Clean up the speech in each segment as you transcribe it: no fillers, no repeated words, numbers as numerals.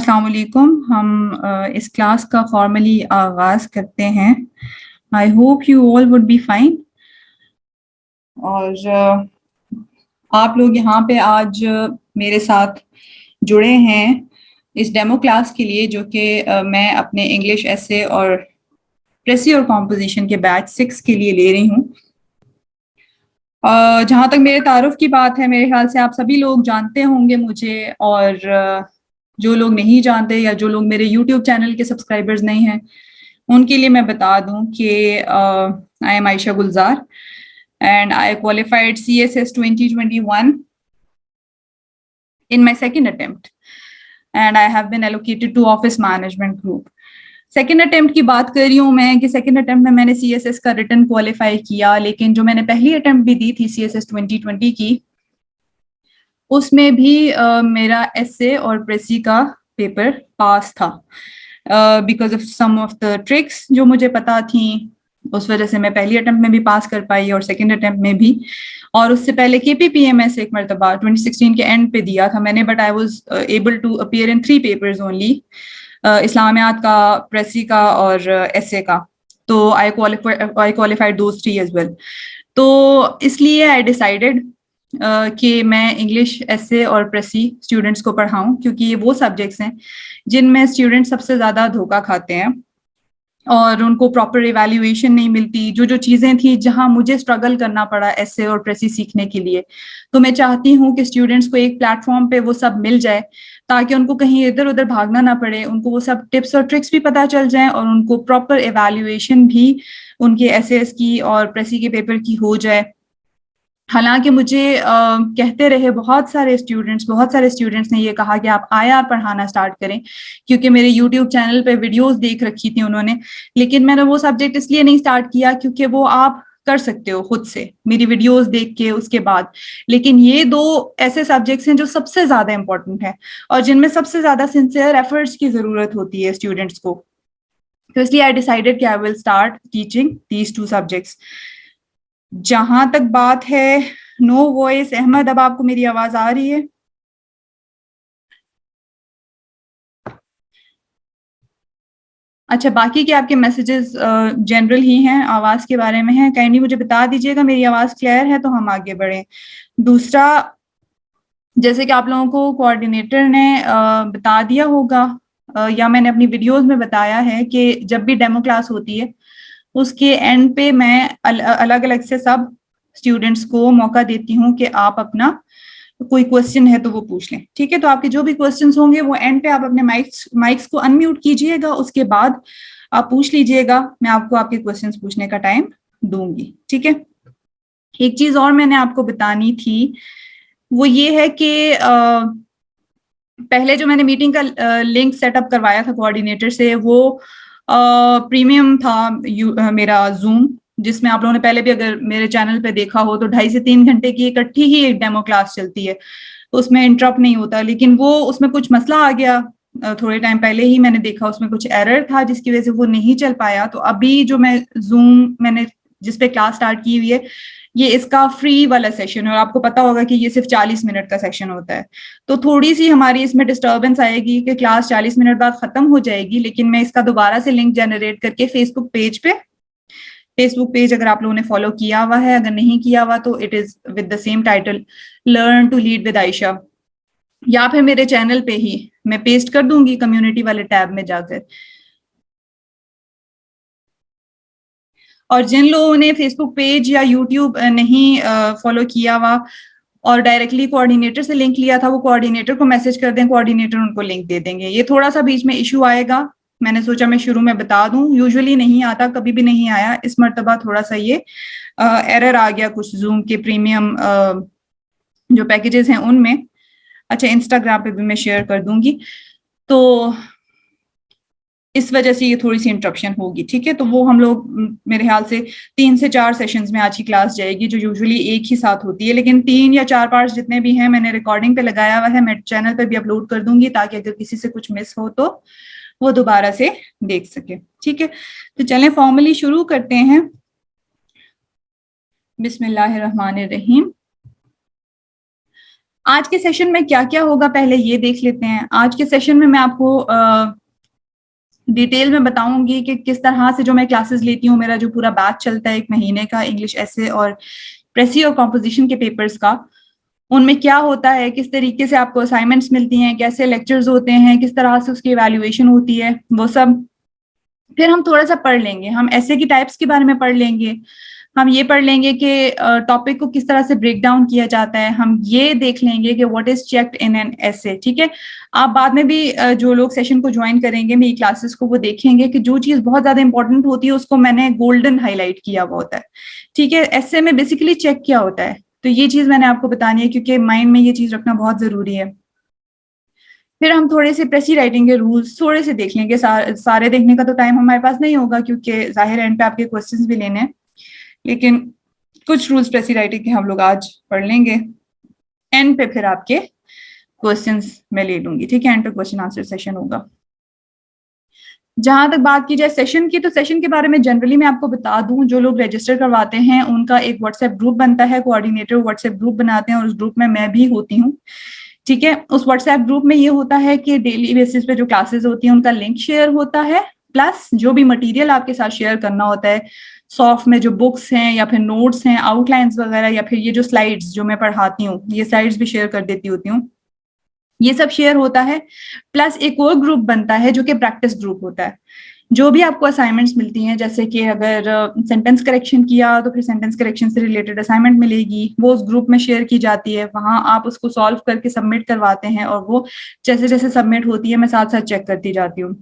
अस्सलाम वालेकुम। हम इस क्लास का फॉर्मली आगाज करते हैं। I hope you all would be fine. और आप लोग यहाँ पे आज मेरे साथ जुड़े हैं इस डेमो क्लास के लिए, जो कि मैं अपने इंग्लिश एसे और प्रेसी और कॉम्पोजिशन के बैच 6 के लिए ले रही हूँ। जहाँ तक मेरे तारुफ की बात है, मेरे ख्याल से आप सभी लोग जानते होंगे मुझे, और जो लोग नहीं जानते या जो लोग मेरे यूट्यूब चैनल के सब्सक्राइबर्स नहीं हैं, उनके लिए मैं बता दूं कि I am Ayesha Gulzar and I qualified CSS 2021 in my second attempt, and I have been allocated to office management group. Second attempt की बात कर रही हूँ मैं कि सेकेंड अटेम्प्ट में मैंने CSS का रिटर्न क्वालिफाई किया, लेकिन जो मैंने पहली अटेम्प्ट भी दी थी CSS 2020 की, उसमें भी मेरा एसे और प्रेसी का पेपर पास था because of some of the tricks जो मुझे पता थी। उस वजह से मैं पहली अटेम्प्ट में भी पास कर पाई और सेकंड अटेम्प्ट में भी। और उससे पहले KPPMS एक मरतबा 2016 के एंड पे दिया था मैंने, but I was able to appear in 3 papers only, Islamiyat का, प्रेसी का और एसे का। तो I qualified those 3 as well. तो इसलिए आई डिसाइडेड कि मैं इंग्लिश एसे और प्रेसी स्टूडेंट्स को पढ़ाऊं, क्योंकि ये वो सब्जेक्ट्स हैं जिनमें स्टूडेंट्स सबसे ज्यादा धोखा खाते हैं और उनको प्रॉपर इवैल्यूएशन नहीं मिलती। जो जो चीजें थी जहां मुझे स्ट्रगल करना पड़ा एसे और प्रेसी सीखने के लिए, तो मैं चाहती हूँ कि स्टूडेंट्स को एक प्लेटफॉर्म पे वो सब मिल जाए, ताकि उनको कहीं इधर उधर भागना ना पड़े, उनको वो सब टिप्स और ट्रिक्स भी पता चल जाए और उनको प्रॉपर इवैल्यूएशन भी उनके एसेस की और प्रेसी के पेपर की हो जाए। हालांकि मुझे कहते रहे बहुत सारे स्टूडेंट्स ने ये कहा कि आप IR पढ़ाना स्टार्ट करें, क्योंकि मेरे यूट्यूब चैनल पे वीडियोस देख रखी थी उन्होंने। लेकिन मैंने वो सब्जेक्ट इसलिए नहीं स्टार्ट किया क्योंकि वो आप कर सकते हो खुद से मेरी वीडियोस देख के उसके बाद। लेकिन ये दो ऐसे सब्जेक्ट्स हैं जो सबसे ज्यादा इंपॉर्टेंट है और जिनमें सबसे ज्यादा सिंसियर एफर्ट्स की जरूरत होती है स्टूडेंट्स को। तो इसलिए आई डिसाइडेड कि I will start teaching these 2 subjects. जहां तक बात है नो वॉइस, अहमद, अब आपको मेरी आवाज आ रही है? अच्छा, बाकी के आपके मैसेजेस जनरल ही हैं, आवाज के बारे में हैं। काइंडली मुझे बता दीजिएगा मेरी आवाज क्लियर है तो हम आगे बढ़ें। दूसरा, जैसे कि आप लोगों को कोऑर्डिनेटर ने बता दिया होगा या मैंने अपनी वीडियोस में बताया है कि जब भी डेमो क्लास होती है उसके एंड पे मैं अलग अलग से सब स्टूडेंट्स को मौका देती हूँ कि आप अपना कोई क्वेश्चन है तो वो पूछ लें। ठीक है, तो आपके जो भी क्वेश्चंस होंगे वो एंड पे आप अपने माइक्स को अनम्यूट कीजिएगा, उसके बाद आप पूछ लीजिएगा। मैं आपको आपके क्वेश्चंस पूछने का टाइम दूंगी। ठीक है, एक चीज और मैंने आपको बतानी थी, वो ये है कि पहले जो मैंने मीटिंग का लिंक सेटअप करवाया था कोऑर्डिनेटर से, वो प्रीमियम था मेरा जूम, जिसमें आप लोगों ने पहले भी अगर मेरे चैनल पे देखा हो तो 2.5 से 3 घंटे की इकट्ठी ही एक डेमो क्लास चलती है, तो उसमें इंटरप्ट नहीं होता। लेकिन वो उसमें कुछ मसला आ गया, थोड़े टाइम पहले ही मैंने देखा उसमें कुछ एरर था जिसकी वजह से वो नहीं चल पाया। तो अभी जो मैं जूम मैंने जिस पे क्लास स्टार्ट की हुई है, ये इसका फ्री वाला सेशन है और आपको पता होगा कि ये सिर्फ 40 मिनट का सेशन होता है। तो थोड़ी सी हमारी इसमें डिस्टर्बेंस आएगी कि क्लास 40 मिनट बाद खत्म हो जाएगी, लेकिन मैं इसका दोबारा से लिंक जनरेट करके फेसबुक पेज अगर आप लोगों ने फॉलो किया हुआ है, अगर नहीं किया हुआ तो it is with the same title, learn to lead with Ayesha, या फिर मेरे चैनल पे ही मैं पेस्ट कर दूंगी कम्युनिटी वाले टैब में जाकर। और जिन लोगों ने फेसबुक पेज या यूट्यूब नहीं फॉलो किया हुआ और डायरेक्टली कोऑर्डिनेटर से लिंक लिया था, वो कोऑर्डिनेटर को मैसेज कर दें, कोऑर्डिनेटर उनको लिंक दे देंगे। ये थोड़ा सा बीच में इशू आएगा, मैंने सोचा मैं शुरू में बता दूं। यूजुअली नहीं आता, कभी भी नहीं आया, इस मर्तबा थोड़ा सा ये एरर आ गया कुछ जूम के प्रीमियम जो पैकेजेस हैं उनमें। अच्छा, इंस्टाग्राम पे भी मैं शेयर कर दूंगी, तो इस वजह से ये थोड़ी सी इंटरप्शन होगी। ठीक है, तो वो हम लोग मेरे ख्याल से 3 से 4 सेशंस में आज की क्लास जाएगी, जो यूजुअली एक ही साथ होती है। लेकिन 3 या 4 पार्ट्स जितने भी हैं मैंने रिकॉर्डिंग पे लगाया हुआ है, मैं चैनल पे भी अपलोड कर दूंगी, ताकि अगर किसी से कुछ मिस हो तो वो दोबारा से देख सके। ठीक है, तो चलें फॉर्मली शुरू करते हैं। बिस्मिल्लाहिर्रहमानिर्रहीम। आज के सेशन में क्या क्या होगा पहले ये देख लेते हैं। आज के सेशन में मैं आपको डिटेल में बताऊंगी कि किस तरह से जो मैं क्लासेस लेती हूँ, मेरा जो पूरा बैच चलता है 1 महीने का इंग्लिश ऐसे और प्रेसी और कॉम्पोजिशन के पेपर्स का, उनमें क्या होता है, किस तरीके से आपको असाइनमेंट्स मिलती हैं, कैसे लेक्चर्स होते हैं, किस तरह से उसकी इवैल्यूएशन होती है, वो सब। फिर हम थोड़ा सा पढ़ लेंगे, हम ऐसे की टाइप्स के बारे में पढ़ लेंगे, हम ये पढ़ लेंगे कि टॉपिक को किस तरह से ब्रेक डाउन किया जाता है, हम ये देख लेंगे कि what is checked in an essay. ठीक है, आप बाद में भी जो लोग सेशन को ज्वाइन करेंगे मेरी क्लासेस को, वो देखेंगे कि जो चीज बहुत ज्यादा इंपॉर्टेंट होती है उसको मैंने गोल्डन हाईलाइट किया हुआ होता है। ठीक है, एसे में बेसिकली चेक क्या होता है, तो ये चीज मैंने आपको बतानी है क्योंकि माइंड में ये चीज रखना बहुत जरूरी है। फिर हम थोड़े से प्रेसी राइटिंग के रूल्स थोड़े से देख लेंगे। सारे देखने का तो टाइम हमारे पास नहीं होगा क्योंकि जाहिर एंड पे आपके क्वेश्चंस भी लेने हैं, लेकिन कुछ रूल्स प्रेसी राइटिंग के हम लोग आज पढ़ लेंगे। एंड पे फिर आपके क्वेश्चंस मैं ले लूंगी। ठीक है, एंड पे क्वेश्चन आंसर सेशन होगा। जहां तक बात की जाए सेशन की, तो सेशन के बारे में जनरली मैं आपको बता दूं, जो लोग रजिस्टर करवाते हैं उनका एक व्हाट्सएप ग्रुप बनता है, कोऑर्डिनेटर व्हाट्सएप ग्रुप बनाते हैं और उस ग्रुप में मैं भी होती हूँ। ठीक है, उस व्हाट्सएप ग्रुप में ये होता है कि डेली बेसिस पे जो क्लासेस होती हैं उनका लिंक शेयर होता है, प्लस जो भी मटेरियल आपके साथ शेयर करना होता है, सॉफ्ट में जो बुक्स हैं या फिर नोट्स हैं, आउटलाइंस वगैरह, या फिर ये जो स्लाइड्स जो मैं पढ़ाती हूँ ये स्लाइड्स भी शेयर कर देती होती हूँ, ये सब शेयर होता है। प्लस एक और ग्रुप बनता है जो कि प्रैक्टिस ग्रुप होता है। जो भी आपको असाइनमेंट्स मिलती हैं, जैसे कि अगर सेंटेंस करेक्शन किया तो फिर सेंटेंस करेक्शन से रिलेटेड असाइनमेंट मिलेगी, वो उस ग्रुप में शेयर की जाती है, वहां आप उसको सॉल्व करके सबमिट करवाते हैं और वो जैसे जैसे सबमिट होती है मैं साथ साथ चेक करती जाती हूँ।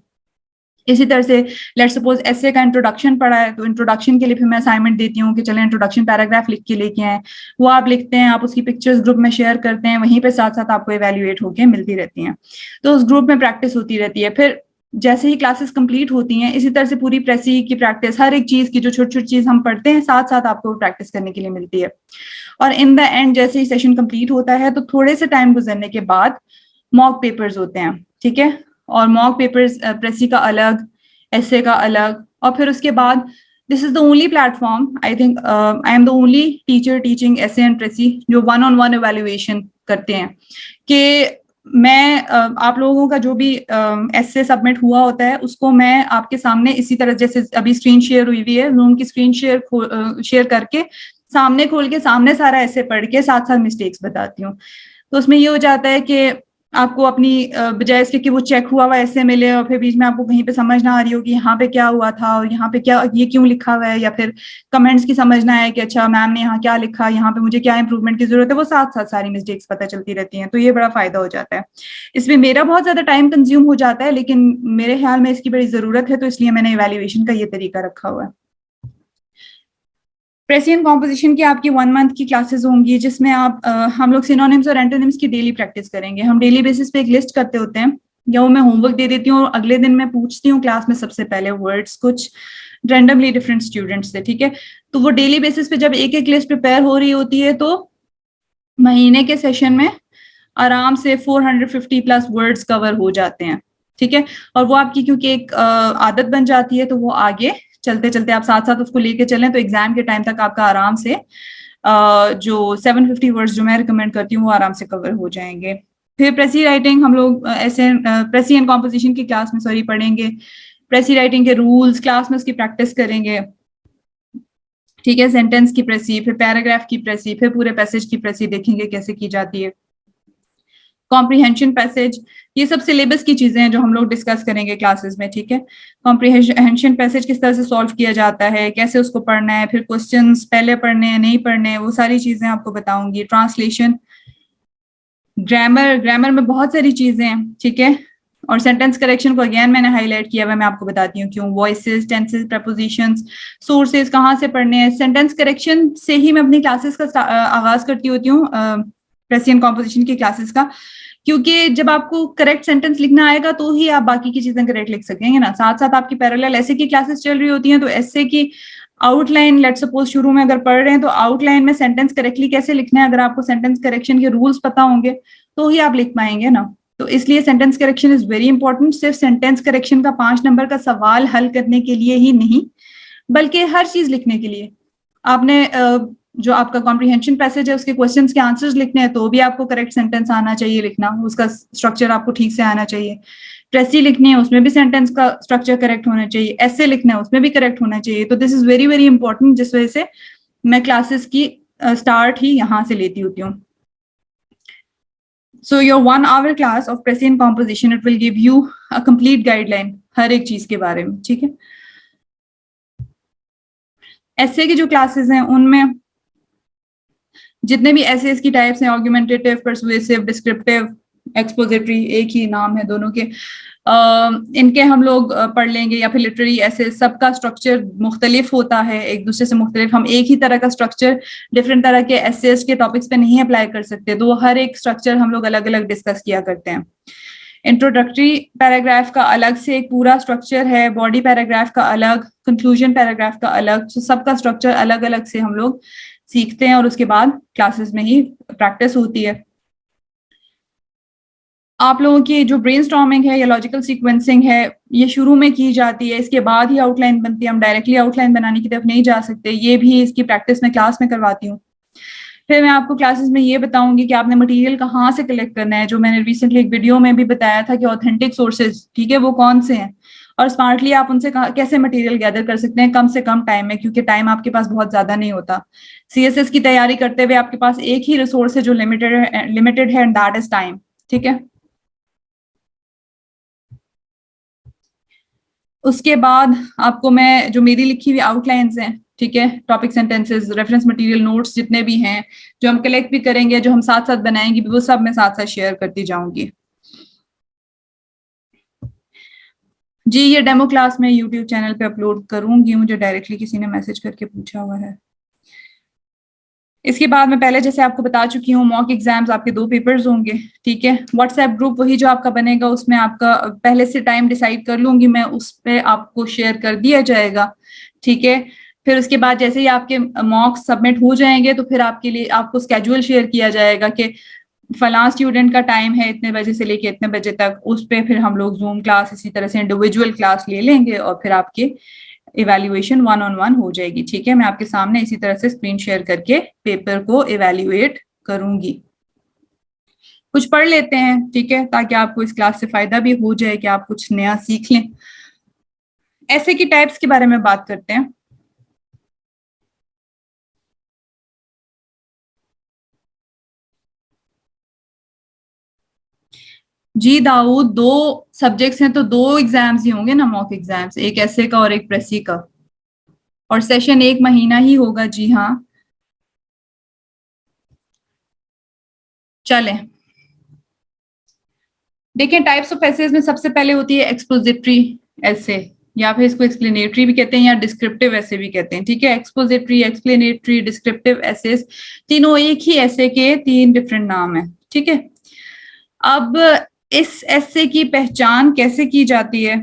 इसी तरह से लेट्स सपोज ऐसे का इंट्रोडक्शन पढ़ा है तो इंट्रोडक्शन के लिए फिर मैं असाइनमेंट देती हूँ कि चलें इंट्रोडक्शन पैराग्राफ लिख के लेके आए, वो आप लिखते हैं, आप उसकी पिक्चर्स ग्रुप में शेयर करते हैं, वहीं पे साथ साथ आपको इवेल्युएट होके मिलती रहती हैं, तो उस ग्रुप में प्रैक्टिस होती रहती है। फिर जैसे ही क्लासेस कंप्लीट होती हैं इसी तरह से पूरी प्रेसी की प्रैक्टिस, हर एक चीज की जो छोटी छोटी चीज हम पढ़ते हैं साथ साथ आपको प्रैक्टिस करने के लिए मिलती है। और इन द एंड जैसे ही सेशन कंप्लीट होता है तो थोड़े से टाइम गुजरने के बाद मॉक पेपर्स होते हैं। ठीक है, और मॉक पेपर्स प्रेसी का अलग, ऐसे का अलग, और फिर उसके बाद this is the only platform, I think I am the only teacher teaching ऐसे एंड प्रेसी जो 1-on-1 इवेल्युएशन करते हैं कि मैं आप लोगों का जो भी ऐसे सबमिट हुआ होता है उसको मैं आपके सामने इसी तरह जैसे अभी स्क्रीन शेयर हुई हुई है, जूम की स्क्रीन शेयर करके सामने खोल के सामने सारा ऐसे पढ़ के साथ साथ मिस्टेक्स बताती हूँ। तो उसमें ये हो जाता है कि आपको अपनी बजाय इसके कि वो चेक हुआ हुआ ऐसे मिले और फिर बीच में आपको कहीं पे समझ ना आ रही हो कि यहाँ पे क्या हुआ था और यहाँ पे क्या ये क्यों लिखा हुआ है, या फिर कमेंट्स की समझ ना आए कि अच्छा मैम ने यहाँ क्या लिखा, यहाँ पे मुझे क्या इंप्रूवमेंट की जरूरत है, वो साथ साथ सारी मिस्टेक्स पता चलती रहती हैं, तो ये बड़ा फायदा हो जाता है। इसमें मेरा बहुत ज्यादा टाइम कंज्यूम हो जाता है, लेकिन मेरे ख्याल में इसकी बड़ी जरूरत है, तो इसलिए मैंने इवेल्युएशन का ये तरीका रखा हुआ है। प्रेसियन कॉम्पोजिशन की आपकी 1 मंथ की क्लासेस होंगी जिसमें आप हम लोग सिनोनिम्स और एंटोनिम्स की डेली प्रैक्टिस करेंगे। हम डेली बेसिस पे एक लिस्ट करते होते हैं, या वो मैं होमवर्क दे देती हूँ और अगले दिन मैं पूछती हूँ क्लास में सबसे पहले वर्ड्स कुछ रैंडमली डिफरेंट स्टूडेंट्स से। ठीक है, तो वो डेली बेसिस पे जब एक एक लिस्ट प्रिपेयर हो रही होती है तो महीने के सेशन में आराम से 450 प्लस वर्ड्स कवर हो जाते हैं। ठीक है, और वो आपकी क्योंकि एक आदत बन जाती है तो वो आगे चलते चलते आप साथ साथ उसको लेके चलें तो एग्जाम के टाइम तक आपका आराम से जो 750 वर्ड्स जो मैं रिकमेंड करती हूँ वो आराम से कवर हो जाएंगे। फिर प्रेसी राइटिंग हम लोग ऐसे प्रेसी एंड कॉम्पोजिशन की क्लास में सॉरी पढ़ेंगे, प्रेसी राइटिंग के रूल्स क्लास में उसकी प्रैक्टिस करेंगे। ठीक है, सेंटेंस की प्रेसी, फिर पैराग्राफ की प्रेसी, फिर पूरे पैसेज की प्रेसी देखेंगे कैसे की जाती है। कॉम्प्रिहेंशन पैसेज, ये सब सिलेबस की चीजें हैं जो हम लोग डिस्कस करेंगे क्लासेस में। ठीक है, कॉम्प्रिहेंशन पैसेज किस तरह से सॉल्व किया जाता है, कैसे उसको पढ़ना है, फिर क्वेश्चंस पहले पढ़ने हैं नहीं पढ़ने हैं, वो सारी चीजें आपको बताऊंगी। ट्रांसलेशन, ग्रामर में बहुत सारी चीजें हैं। ठीक है, और सेंटेंस करेक्शन को अगेन मैंने हाईलाइट किया हुआ, मैं आपको बताती हूँ क्यों। वॉइसेस, टेंसेस, प्रपोजिशंस, सोर्सेज कहाँ से पढ़ने हैं, सेंटेंस करेक्शन से ही मैं अपनी क्लासेस का आगाज करती होती हूँ प्रेसियन कॉम्पोजिशन की क्लासेस का, क्योंकि जब आपको करेक्ट सेंटेंस लिखना आएगा तो ही आप बाकी की चीजें करेक्ट लिख सकेंगे ना। साथ साथ आपकी पैरेलल ऐसे की क्लासेस चल रही होती हैं तो ऐसे की आउटलाइन लेट सपोज शुरू में अगर पढ़ रहे हैं तो आउटलाइन में सेंटेंस करेक्टली कैसे लिखना है, अगर आपको सेंटेंस करेक्शन के रूल्स पता होंगे तो ही आप लिख पाएंगे ना। तो इसलिए sentence correction is very important. सिर्फ सेंटेंस करेक्शन का 5 नंबर का सवाल हल करने के लिए ही नहीं, बल्कि हर चीज लिखने के लिए। आपने जो आपका कॉम्प्रिहेंशन पैसेज है उसके क्वेश्चंस के आंसर्स लिखने हैं तो भी आपको करेक्ट सेंटेंस आना चाहिए लिखना, उसका स्ट्रक्चर आपको ठीक से आना चाहिए। प्रेसी लिखनी है उसमें भी सेंटेंस का स्ट्रक्चर करेक्ट होना चाहिए, ऐसे लिखना है उसमें भी करेक्ट होना चाहिए। तो this is very very important, जिस वजह से मैं क्लासेस की स्टार्ट ही यहाँ से लेती होती हूँ। So your 1 hour class of Pressy and composition, it will give you a complete guideline हर एक चीज के बारे में, ठीक है। ऐसे की जो क्लासेस हैं उनमें जितने भी एसेस की टाइप्स हैं, आर्गुमेंटेटिव, परसुएसिव, डिस्क्रिप्टिव, एक्सपोजिटरी, एक ही नाम है दोनों के, इनके हम लोग पढ़ लेंगे, या फिर लिटरेरी एसेस, सबका स्ट्रक्चर मुख्तलिफ होता है एक दूसरे से मुख्तलिफ। हम एक ही तरह का स्ट्रक्चर डिफरेंट तरह के एसेस के टॉपिक्स पे नहीं अप्लाई कर सकते, तो हर एक स्ट्रक्चर हम लोग अलग अलग डिस्कस किया करते हैं। इंट्रोडक्टरी पैराग्राफ का अलग से एक पूरा स्ट्रक्चर है, बॉडी पैराग्राफ का अलग, कंक्लूजन पैराग्राफ का अलग, तो सबका स्ट्रक्चर अलग अलग से हम लोग सीखते हैं और उसके बाद क्लासेस में ही प्रैक्टिस होती है। आप लोगों की जो ब्रेनस्टॉर्मिंग है या लॉजिकल सीक्वेंसिंग है ये शुरू में की जाती है, इसके बाद ही आउटलाइन बनती है। हम डायरेक्टली आउटलाइन बनाने की तरफ नहीं जा सकते, ये भी इसकी प्रैक्टिस में क्लास में करवाती हूँ। फिर मैं आपको क्लासेस में ये बताऊंगी कि आपने मटेरियल कहाँ से कलेक्ट करना है, जो मैंने रिसेंटली एक वीडियो में भी बताया था कि ऑथेंटिक सोर्सेज, ठीक है, वो कौन से हैं, और स्मार्टली आप उनसे कैसे मटेरियल गैदर कर सकते हैं कम से कम टाइम में, क्योंकि टाइम आपके पास बहुत ज्यादा नहीं होता। सीएसएस की तैयारी करते हुए आपके पास एक ही रिसोर्स है जो लिमिटेड है, एंड दैट इज टाइम, ठीक है। उसके बाद आपको मैं जो मेरी लिखी हुई आउटलाइंस हैं, ठीक है, topic sentences, reference material, notes जितने भी हैं जो हम कलेक्ट भी करेंगे, जो हम साथ साथ बनाएंगे, वो सब मैं साथ साथ शेयर करती जाऊंगी। जी ये डेमो क्लास में यूट्यूब चैनल पे अपलोड करूंगी, मुझे डायरेक्टली किसी ने मैसेज करके पूछा हुआ है। इसके बाद मैं पहले जैसे आपको बता चुकी हूँ, मॉक एग्जाम्स आपके 2 पेपर्स होंगे, ठीक है। व्हाट्सएप ग्रुप वही जो आपका बनेगा, उसमें आपका पहले से टाइम डिसाइड कर लूंगी मैं, उस पर आपको शेयर कर दिया जाएगा, ठीक है। फिर उसके बाद जैसे ही आपके मॉक्स सबमिट हो जाएंगे तो फिर आपके लिए आपको स्केड्यूल शेयर किया जाएगा कि फलां स्टूडेंट का टाइम है इतने बजे से लेके इतने बजे तक, उस पर फिर हम लोग जूम क्लास इसी तरह से इंडिविजुअल क्लास ले लेंगे और फिर आपके इवैल्यूएशन 1-on-1 हो जाएगी, ठीक है। मैं आपके सामने इसी तरह से स्क्रीन शेयर करके पेपर को इवैल्यूएट करूंगी। कुछ पढ़ लेते हैं, ठीक है, ताकि आपको इस क्लास से फायदा भी हो जाए कि आप कुछ नया सीख लें। ऐसे की टाइप्स के बारे में बात करते हैं। जी दाऊद, 2 सब्जेक्ट्स हैं तो 2 एग्जाम्स ही होंगे ना, मॉक एग्जाम्स, एक ऐसे का और एक प्रेसी का, और सेशन 1 महीना ही होगा। जी हाँ, चलें देखिए। टाइप्स ऑफ एसेज में सबसे पहले होती है एक्सपोजिटरी एसे, या फिर इसको एक्सप्लेनेटरी भी कहते हैं या डिस्क्रिप्टिव एसे भी कहते हैं, ठीक है। एक्सपोजिटरी, एक्सप्लेनेटरी, डिस्क्रिप्टिव एसेज, तीनों एक ही एसे के 3 डिफरेंट नाम है, ठीक है। अब इस एसे की पहचान कैसे की जाती है,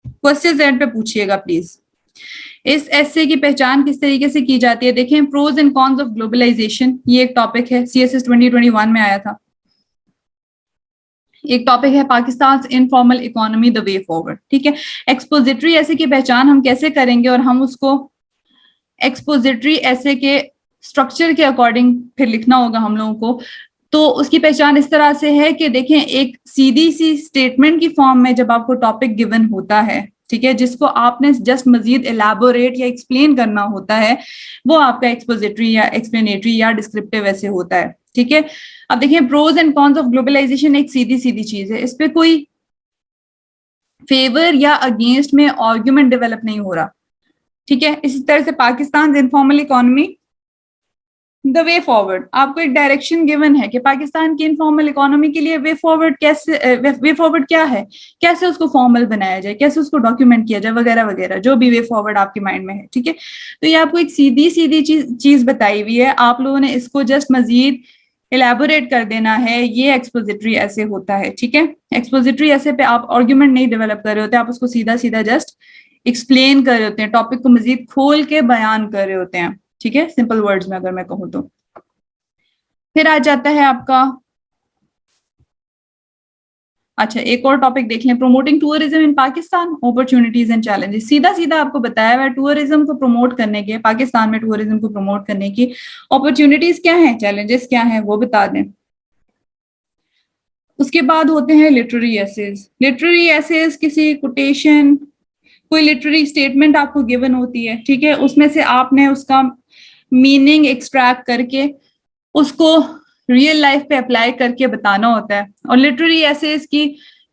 क्वेश्चन एंड पे पूछिएगा प्लीज। इस एसे की पहचान किस तरीके से की जाती है, देखें, pros and cons of globalisation, ये एक टॉपिक है, सीएसएस 2021 में आया था। एक टॉपिक है Pakistan informal economy, the way forward, ठीक है। एक्सपोजिटरी ऐसे की पहचान हम कैसे करेंगे, और हम उसको एक्सपोजिटरी ऐसे के स्ट्रक्चर के अकॉर्डिंग फिर लिखना होगा हम लोगों को। तो उसकी पहचान इस तरह से है कि देखें, एक सीधी सी स्टेटमेंट की फॉर्म में जब आपको टॉपिक गिवन होता है, ठीक है, जिसको आपने जस्ट मजीद एलैबोरेट या एक्सप्लेन करना होता है, वो आपका एक्सपोजिटरी या एक्सप्लेनेटरी या डिस्क्रिप्टिव ऐसे होता है, ठीक है। अब देखिए, pros and cons of globalisation एक सीधी सीधी चीज है, इस पे कोई फेवर या अगेंस्ट में आर्ग्यूमेंट डेवलप नहीं हो रहा, ठीक है। इसी तरह से Pakistan informal economy, the way forward, आपको एक डायरेक्शन गिवन है कि पाकिस्तान की इनफॉर्मल इकोनॉमी के लिए वे फॉरवर्ड कैसे, वे फॉरवर्ड क्या है, कैसे उसको फॉर्मल बनाया जाए, कैसे उसको डॉक्यूमेंट किया जाए, वगैरह वगैरह, जो भी वे फॉरवर्ड आपके माइंड में है, ठीक है। तो ये आपको एक सीधी सीधी चीज बताई हुई है, आप लोगों ने इसको जस्ट मजीद इलेबोरेट कर देना है, ये एक्सपोजिटरी ऐसे होता है, ठीक है। एक्सपोजिटरी ऐसे पे आप आर्ग्यूमेंट नहीं डेवलप कर रहे होते, आप उसको सीधा सीधा जस्ट एक्सप्लेन कर रहे होते हैं, टॉपिक को मजीद खोल के बयान कर रहे होते हैं, ठीक है, सिंपल वर्ड्स में अगर मैं कहूँ तो। फिर आ जाता है आपका अच्छा, एक और टॉपिक देख लें, promoting tourism in Pakistan, opportunities and challenges. सीधा सीधा आपको बताया हुआ है टूरिज्म को प्रमोट करने के, पाकिस्तान में टूरिज्म को प्रमोट करने की अपॉर्चुनिटीज क्या है, चैलेंजेस क्या है, वो बता दें। उसके बाद होते हैं लिटरेरी एसेज। लिटरेरी एसेज किसी कोटेशन, कोई लिटरेरी स्टेटमेंट आपको गिवन होती है, ठीक है, उसमें से आपने उसका मीनिंग एक्सट्रैक्ट करके उसको रियल लाइफ पे अप्लाई करके बताना होता है। और लिटरेरी एसेज की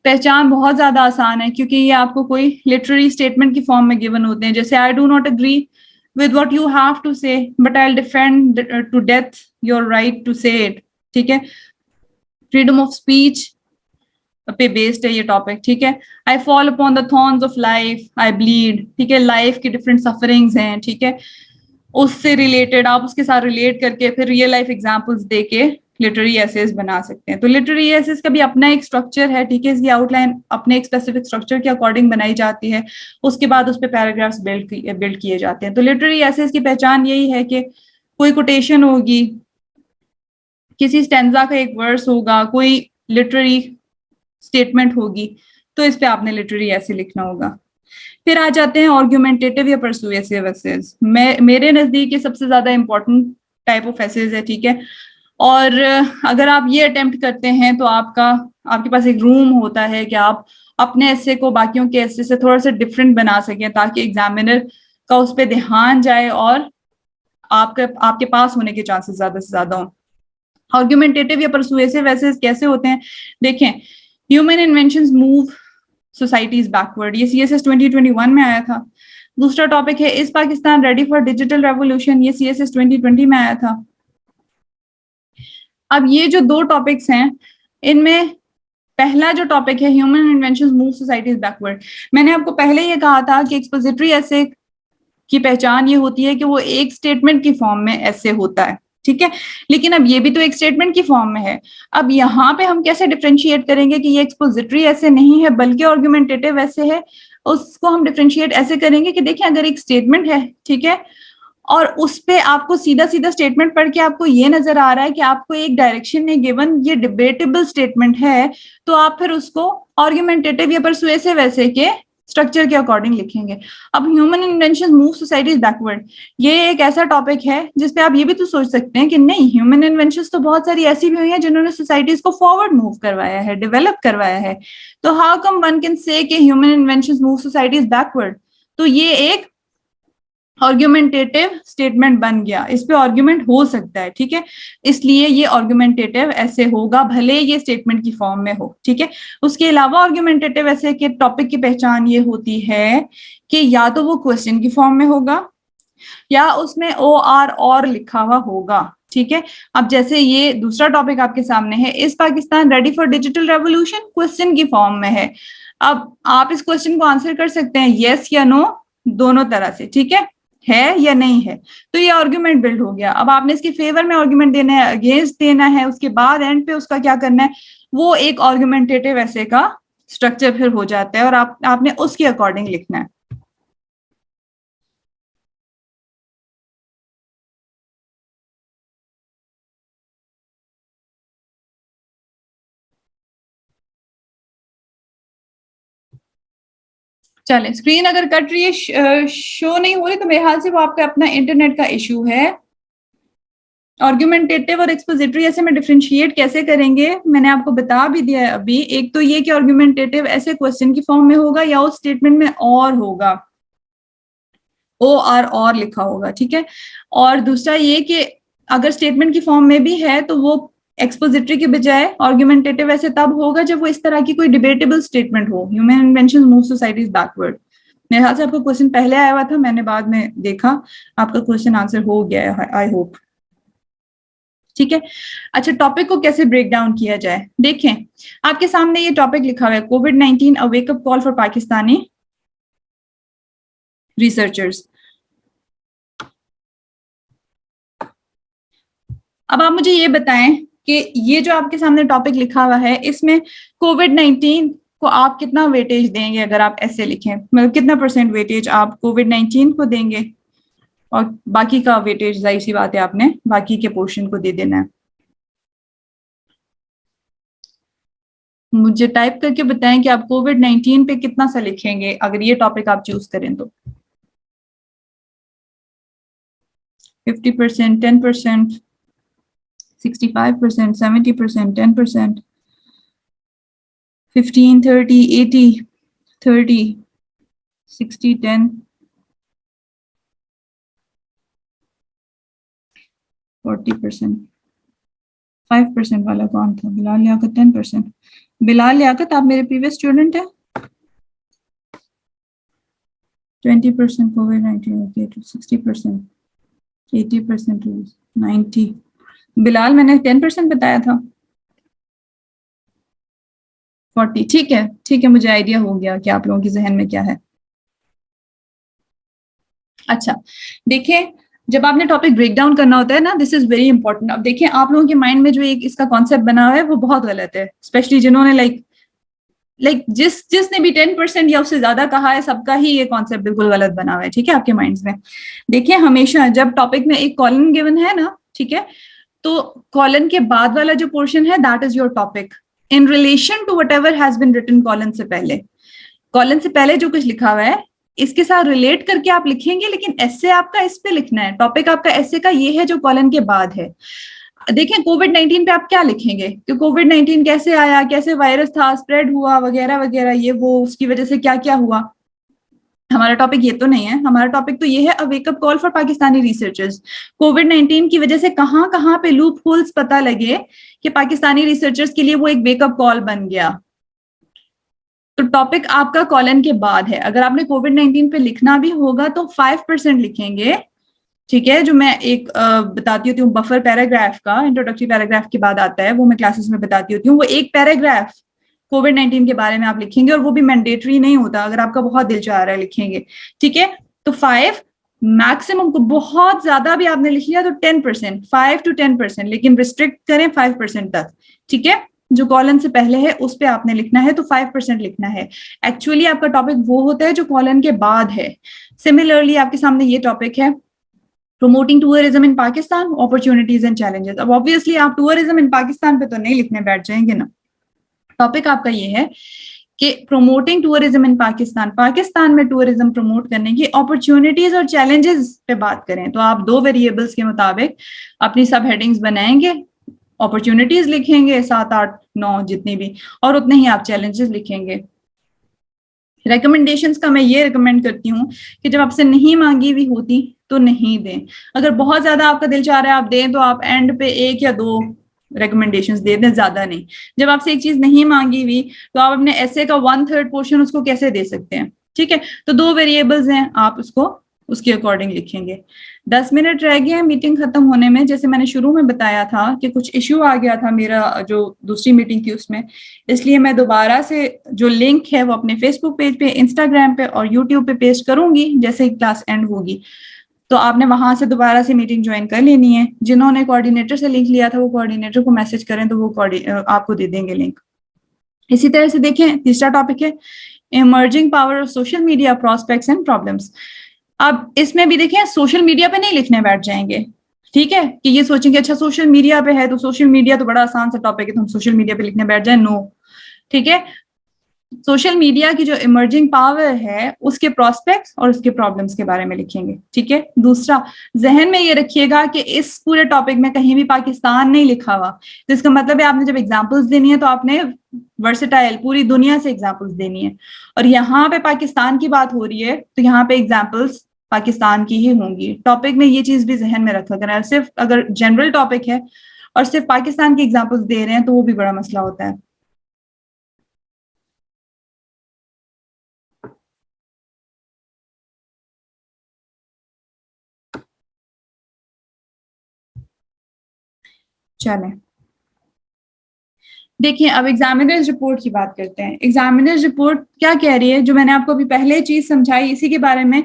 पहचान बहुत ज्यादा आसान है, क्योंकि ये आपको कोई लिटरेरी स्टेटमेंट की फॉर्म में गिवन होते हैं। जैसे I do not agree with what you have to say, but I will defend to death your right to say it, ठीक है। फ्रीडम ऑफ स्पीच पे बेस्ड है ये टॉपिक, ठीक है। I fall upon the thorns of life, I bleed, ठीक है, life की डिफरेंट सफरिंग्स हैं, ठीक है, उससे रिलेटेड आप उसके साथ रिलेट करके फिर रियल लाइफ एग्जांपल्स देके लिटरेरी एसेज बना सकते हैं। तो लिटरेरी एसेज का भी अपना एक स्ट्रक्चर है, ठीक है, इसकी आउटलाइन अपने एक स्पेसिफिक स्ट्रक्चर के अकॉर्डिंग बनाई जाती है, उसके बाद उस पर पैराग्राफ्स बिल्ड किए जाते हैं। तो लिटरेरी एसेज की पहचान यही है कि कोई कोटेशन होगी, किसी स्टेंजा का एक वर्स होगा, कोई लिटरेरी स्टेटमेंट होगी, तो इस पे आपने लिटरेरी ऐसे लिखना होगा। फिर आ जाते हैं आर्गुमेंटेटिव या परसुएसिव एसेज। मेरे नजदीक ये सबसे ज्यादा इंपॉर्टेंट टाइप ऑफ एसेज है, ठीक है। और अगर आप ये अटेम्प्ट करते हैं तो आपके पास एक रूम होता है कि आप अपने एसे को बाकियों के एसे से थोड़ा सा डिफरेंट बना सकें, ताकि एग्जामिनर का उस पर ध्यान जाए और आपके पास होने के चांसेस ज्यादा से ज्यादा हों। आर्गुमेंटेटिव या परसुएसिव एसेज कैसे होते हैं, देखें, human inventions move societies backward, ये सीएसएस 2021 में आया था। दूसरा टॉपिक है, is Pakistan ready for digital revolution, ये सीएसएस 2020 में आया था। अब ये जो दो टॉपिक्स हैं, इनमें पहला जो टॉपिक है human inventions move societies backward, मैंने आपको पहले ये कहा था कि एक्सपोजिटरी ऐसे की पहचान ये होती है कि वो एक स्टेटमेंट की फॉर्म में ऐसे होता है, ठीक है। लेकिन अब ये भी तो एक स्टेटमेंट की फॉर्म में है। अब यहाँ पे हम कैसे डिफरेंशिएट करेंगे कि ये एक्सपोजिटरी ऐसे नहीं है बल्कि आर्गुमेंटेटिव ऐसे है, उसको हम डिफरेंशिएट ऐसे करेंगे कि देखिए, अगर एक स्टेटमेंट है, ठीक है, और उस पे आपको सीधा सीधा स्टेटमेंट पढ़ के आपको ये नजर आ रहा है कि आपको एक डायरेक्शन में गिवन ये डिबेटेबल स्टेटमेंट है, तो आप फिर उसको आर्गुमेंटेटिव या परसुएसिव ऐसे के स्ट्रक्चर के अकॉर्डिंग लिखेंगे। अब human invention move societies backward, ये एक ऐसा टॉपिक है जिसपे आप ये भी तो सोच सकते हैं कि नहीं, ह्यूमन इन्वेंशन तो बहुत सारी ऐसी भी हुई हैं जिन्होंने सोसाइटीज को फॉरवर्ड मूव करवाया है, डेवलप करवाया है। तो how come one can say कि human invention move societies backward, तो ये एक आर्गुमेंटेटिव स्टेटमेंट बन गया, इस पे आर्गुमेंट हो सकता है, ठीक है, इसलिए ये आर्गुमेंटेटिव ऐसे होगा भले ये स्टेटमेंट की फॉर्म में हो, ठीक है। उसके अलावा आर्गुमेंटेटिव ऐसे के टॉपिक की पहचान ये होती है कि या तो वो क्वेश्चन की फॉर्म में होगा या उसमें ओ आर और लिखा हुआ होगा, ठीक है। अब जैसे ये दूसरा टॉपिक आपके सामने है, इस Pakistan ready for digital revolution, question की फॉर्म में है। अब आप इस क्वेश्चन को आंसर कर सकते हैं यस या नो, दोनों तरह से, ठीक है या नहीं है, तो ये आर्गुमेंट बिल्ड हो गया। अब आपने इसके फेवर में आर्गुमेंट देना है, अगेंस्ट देना है, उसके बाद एंड पे उसका क्या करना है, वो एक आर्गुमेंटेटिव ऐसे का स्ट्रक्चर फिर हो जाता है और आपने उसके अकॉर्डिंग लिखना है। चलें, स्क्रीन अगर कट रही है, शो नहीं हो रही, तो मेरे ख्याल से वो आपका अपना इंटरनेट का इशू है। आर्गुमेंटेटिव और एक्सपोजिटरी ऐसे में डिफरेंशिएट कैसे करेंगे, मैंने आपको बता भी दिया है अभी। एक तो ये कि आर्गुमेंटेटिव ऐसे क्वेश्चन की फॉर्म में होगा या उस स्टेटमेंट में और होगा, ओ आर और लिखा होगा, ठीक है। और दूसरा ये कि अगर स्टेटमेंट की फॉर्म में भी है तो वो एक्सपोजिटरी के बजाय आर्गुमेंटेटिव ऐसे तब होगा जब वो इस तरह की कोई डिबेटेबल स्टेटमेंट हो। Human invention move societies backward, मेरे ख्याल से आपका क्वेश्चन पहले आया हुआ था, मैंने बाद में देखा, आपका क्वेश्चन आंसर हो गया है, आई होप, ठीक है। अच्छा, टॉपिक को कैसे ब्रेक डाउन किया जाए, देखें, आपके सामने ये टॉपिक लिखा हुआ है, कोविड-19 a wake up call for Pakistani researchers. अब आप मुझे ये बताएं कि ये जो आपके सामने टॉपिक लिखा हुआ है, इसमें कोविड-19 को आप कितना वेटेज देंगे, अगर आप ऐसे लिखें, मतलब कितना परसेंट वेटेज आप कोविड-19 को देंगे, और बाकी का वेटेज जाहिर सी बात है आपने बाकी के पोर्शन को दे देना है। मुझे टाइप करके बताएं कि आप कोविड-19 पे कितना सा लिखेंगे अगर ये टॉपिक आप चूज करें तो। 50%, 10%, 65%, 70%, 10%, 15, 30, 80, 30, 60, 10, 40%, 5% वाला कौन था? बिलाल लियाकत 10%। बिलाल लियाकत आप मेरे प्रीवियस स्टूडेंट है। 20% कोविड-19, ओके, to 60%, 80% to 90। बिलाल मैंने 10% बताया था। 40, ठीक है, ठीक है, मुझे आइडिया हो गया कि आप लोगों की जहन में क्या है। अच्छा, देखिए, जब आपने टॉपिक ब्रेक डाउन करना होता है ना, दिस इज वेरी इंपॉर्टेंट। अब देखिए, आप लोगों के माइंड में जो एक इसका कॉन्सेप्ट बना हुआ है वो बहुत गलत है, स्पेशली जिन्होंने जिसने भी 10% या उससे ज्यादा कहा है, सबका ही ये कॉन्सेप्ट बिल्कुल गलत बना हुआ है, ठीक है, आपके माइंड्स में। देखिए, हमेशा जब टॉपिक में एक कॉलन गिवन है ना, ठीक है, तो कॉलन के बाद वाला जो पोर्शन है that is your topic in relation to whatever has been written colon से पहले। कॉलन से पहले जो कुछ लिखा हुआ है इसके साथ रिलेट करके आप लिखेंगे, लेकिन एस्से आपका इस पे लिखना है। टॉपिक आपका एस्से का ये है जो कॉलन के बाद है। देखें, कोविड-19 पे आप क्या लिखेंगे कि कोविड-19 कैसे आया, कैसे वायरस था, स्प्रेड हुआ, वगैरह वगैरह, ये वो, उसकी वजह से क्या क्या हुआ। हमारा टॉपिक ये तो नहीं है। हमारा टॉपिक तो ये है, a wake up call for Pakistani researchers. कोविड-19 की वजह से कहां कहां पे लूप होल्स पता लगे कि पाकिस्तानी रिसर्चर्स के लिए वो एक वेकअप कॉल बन गया। तो टॉपिक आपका कॉलन के बाद है। अगर आपने कोविड-19 पे लिखना भी होगा तो 5% लिखेंगे, ठीक है। जो मैं एक बताती होती हूँ बफर पैराग्राफ का, इंट्रोडक्टरी पैराग्राफ के बाद आता है, वो मैं क्लासेस में बताती होती हूँ। वो एक पैराग्राफ कोविड-19 के बारे में आप लिखेंगे, और वो भी मैंडेटरी नहीं होता, अगर आपका बहुत दिल चाह रहा है लिखेंगे, ठीक है। तो 5 मैक्सिमम, को बहुत ज्यादा भी आपने लिख लिया तो 10%, 5 to 10%, लेकिन रिस्ट्रिक्ट करें 5% तक, ठीक है। जो कॉलन से पहले है उस पे आपने लिखना है तो 5% लिखना है। एक्चुअली आपका टॉपिक वो होता है जो कॉलन के बाद है। सिमिलरली आपके सामने ये टॉपिक है, promoting tourism in Pakistan, opportunities and challenges. अब ऑब्वियसली आप टूरिज्म इन पाकिस्तान पे तो नहीं लिखने बैठ जाएंगे ना। टॉपिक आपका ये है कि promoting tourism in Pakistan, Pakistan में टूरिज्म प्रमोट करने की अपॉर्चुनिटीज और चैलेंजेस पे बात करें। तो आप 2 वेरिएबल्स के मुताबिक अपनी सब हेडिंग्स बनाएंगे। अपॉर्चुनिटीज लिखेंगे 7, 8, 9 जितनी भी, और उतने ही आप चैलेंजेस लिखेंगे। रिकमेंडेशंस का मैं ये रिकमेंड करती हूँ कि जब आपसे नहीं मांगी हुई होती तो नहीं दें। अगर बहुत ज्यादा आपका दिल चाह रहा है आप दें, तो आप एंड पे 1 या 2 रिकमेंडेशंस दे दें, ज्यादा नहीं। जब आपसे एक चीज नहीं मांगी हुई तो आप अपने ऐसे का 1/3 पोर्शन उसको कैसे दे सकते हैं, ठीक है। तो 2 वेरिएबल्स हैं, आप उसको उसके अकॉर्डिंग लिखेंगे। 10 मिनट रह गए हैं मीटिंग खत्म होने में। जैसे मैंने शुरू में बताया था कि कुछ इश्यू आ गया था मेरा जो दूसरी मीटिंग थी उसमें, इसलिए मैं दोबारा से जो लिंक है वो अपने फेसबुक पेज पे, इंस्टाग्राम पे और यूट्यूब पे पेस्ट करूंगी जैसे ही क्लास एंड होगी। तो आपने वहां से दोबारा से मीटिंग ज्वाइन कर लेनी है। जिन्होंने कोऑर्डिनेटर से लिंक लिया था वो कोऑर्डिनेटर को मैसेज करें तो वो आपको दे देंगे लिंक। इसी तरह से देखें, तीसरा टॉपिक है emerging power of social media, prospects and problems. अब इसमें भी देखें, सोशल मीडिया पे नहीं लिखने बैठ जाएंगे, ठीक है, कि ये सोचेंगे अच्छा सोशल मीडिया पे है तो सोशल मीडिया तो बड़ा आसान सा टॉपिक है तो हम सोशल मीडिया पे लिखने बैठ जाए। नो, ठीक है। सोशल मीडिया की जो इमर्जिंग पावर है उसके प्रोस्पेक्ट्स और उसके प्रॉब्लम्स के बारे में लिखेंगे, ठीक है। दूसरा, जहन में ये रखिएगा कि इस पूरे टॉपिक में कहीं भी पाकिस्तान नहीं लिखा हुआ, तो इसका मतलब है आपने जब एग्जांपल्स देनी है तो आपने वर्सेटाइल पूरी दुनिया से एग्जांपल्स देनी है। और यहाँ पे पाकिस्तान की बात हो रही है तो यहाँ पे एग्जाम्पल्स पाकिस्तान की ही होंगी। टॉपिक में ये चीज भी जहन में रखा करना है। सिर्फ अगर जनरल टॉपिक है और सिर्फ पाकिस्तान की एग्जाम्पल्स दे रहे हैं तो वो भी बड़ा मसला होता है। चलें, देखिए अब एग्जामिनर्स रिपोर्ट की बात करते हैं। एग्जामिनर्स रिपोर्ट क्या कह रही है, जो मैंने आपको अभी पहले चीज समझाई इसी के बारे में।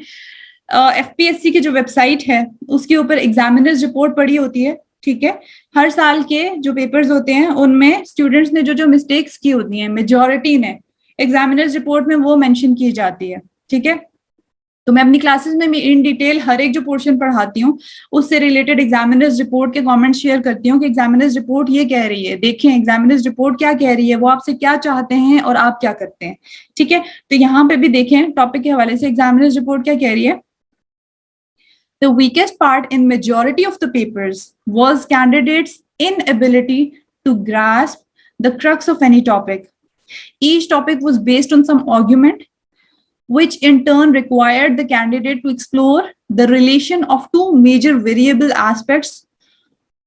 एफपीएससी की जो वेबसाइट है उसके ऊपर एग्जामिनर्स रिपोर्ट पड़ी होती है, ठीक है। हर साल के जो पेपर्स होते हैं उनमें स्टूडेंट्स ने जो जो मिस्टेक्स की होती हैं, मेजॉरिटी ने, एग्जामिनर्स रिपोर्ट में वो मेंशन की जाती है, ठीक है। तो मैं अपनी क्लासेस में इन डिटेल हर एक जो पोर्शन पढ़ाती हूँ उससे रिलेटेड एग्जामिनर्स रिपोर्ट के कमेंट शेयर करती हूँ कि एग्जामिनर्स रिपोर्ट ये कह रही है, देखें एग्जामिनर्स रिपोर्ट क्या कह रही है, वो आपसे क्या चाहते हैं और आप क्या करते हैं। ठीक है, तो यहाँ पे भी देखें टॉपिक के हवाले से एग्जामिनर्स रिपोर्ट क्या कह रही है। The weakest part in majority of the papers was candidates' inability to grasp the crux of any topic. Each topic was based on some argument, which in turn required the candidate to explore the relation of two major variable aspects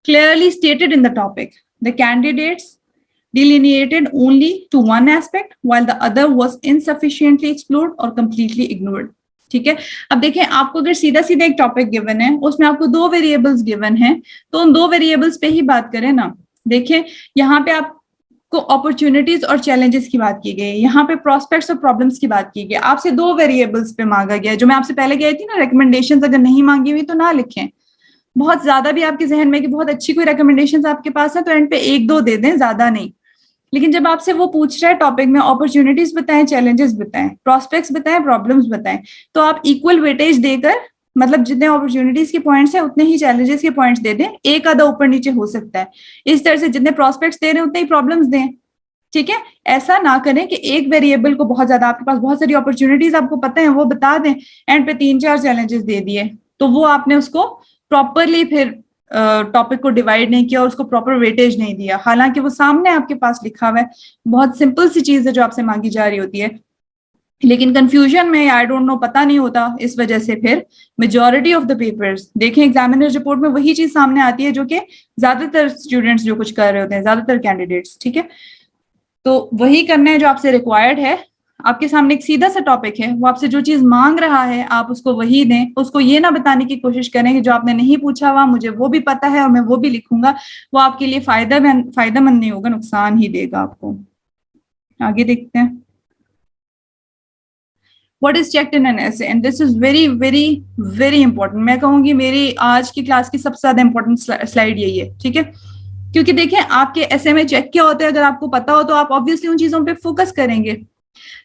clearly stated in the topic. The candidates delineated only to one aspect, while the other was insufficiently explored or completely ignored. ठीक है, अब देखें आपको अगर सीधा सीधा एक topic given है, उसमें आपको दो वेरिएबल्स गिवन हैं, तो उन दो वेरिएबल्स पे ही बात करें ना। देखें यहाँ पे आपको अपॉर्चुनिटीज और चैलेंजेस की बात की गई है, यहाँ पे प्रोस्पेक्ट्स और प्रॉब्लम्स की बात की गई, आपसे दो वेरिएबल्स पे मांगा गया है। जो मैं आपसे पहले कही थी ना, रिकमेंडेशंस अगर नहीं मांगी हुई तो ना लिखें। बहुत ज्यादा भी आपके जहन में कि बहुत अच्छी कोई रिकमेंडेशंस आपके पास है तो एंड पे एक दो दे दें, ज्यादा नहीं। लेकिन जब आपसे वो पूछ रहा है टॉपिक में अपॉर्चुनिटीज बताएं, चैलेंजेस बताएं, प्रोस्पेक्ट्स बताएं, प्रॉब्लम्स बताएं, तो आप इक्वल वेटेज देकर, मतलब जितने अपॉर्चुनिटीज के पॉइंट्स हैं उतने ही चैलेंजेस के पॉइंट्स दे दें, एक आधा ऊपर नीचे हो सकता है। इस तरह से जितने प्रोस्पेक्ट्स दे रहे हैं उतने ही प्रॉब्लम्स दें। ठीक है, ऐसा ना करें कि एक वेरिएबल को बहुत ज्यादा, आपके पास बहुत सारी अपॉर्चुनिटीज आपको पता है वो बता दें, एंड पे 3-4 चैलेंजेस दे दिए, तो वो आपने उसको प्रॉपरली फिर टॉपिक को डिवाइड नहीं किया और उसको प्रॉपर वेटेज नहीं दिया, हालांकि वो सामने आपके पास लिखा हुआ है, बहुत सिंपल सी चीज है जो आपसे मांगी जा रही होती है, लेकिन कंफ्यूजन में आई डोंट नो पता नहीं होता, इस वजह से फिर मेजॉरिटी ऑफ द पेपर्स देखें एग्जामिनर रिपोर्ट में वही चीज सामने आती है जो कि ज्यादातर स्टूडेंट्स जो कुछ कर रहे होते हैं, ज्यादातर कैंडिडेट्स। ठीक है, तो वही करना है जो आपसे रिक्वायर्ड है। आपके सामने एक सीधा सा टॉपिक है, वो आपसे जो चीज मांग रहा है आप उसको वही दें, उसको ये ना बताने की कोशिश करें कि जो आपने नहीं पूछा हुआ मुझे वो भी पता है और मैं वो भी लिखूंगा, वो आपके लिए फायदेमंद नहीं होगा, नुकसान ही देगा आपको। आगे देखते हैं, what is checked in an essay, and this is very very very important. मैं कहूंगी मेरी आज की क्लास की सबसे ज्यादा इंपॉर्टेंट स्लाइड यही है। ठीक है, क्योंकि देखें आपके ऐसे में चेक क्या होता है, अगर आपको पता हो तो आप ऑब्वियसली उन चीजों पे फोकस करेंगे।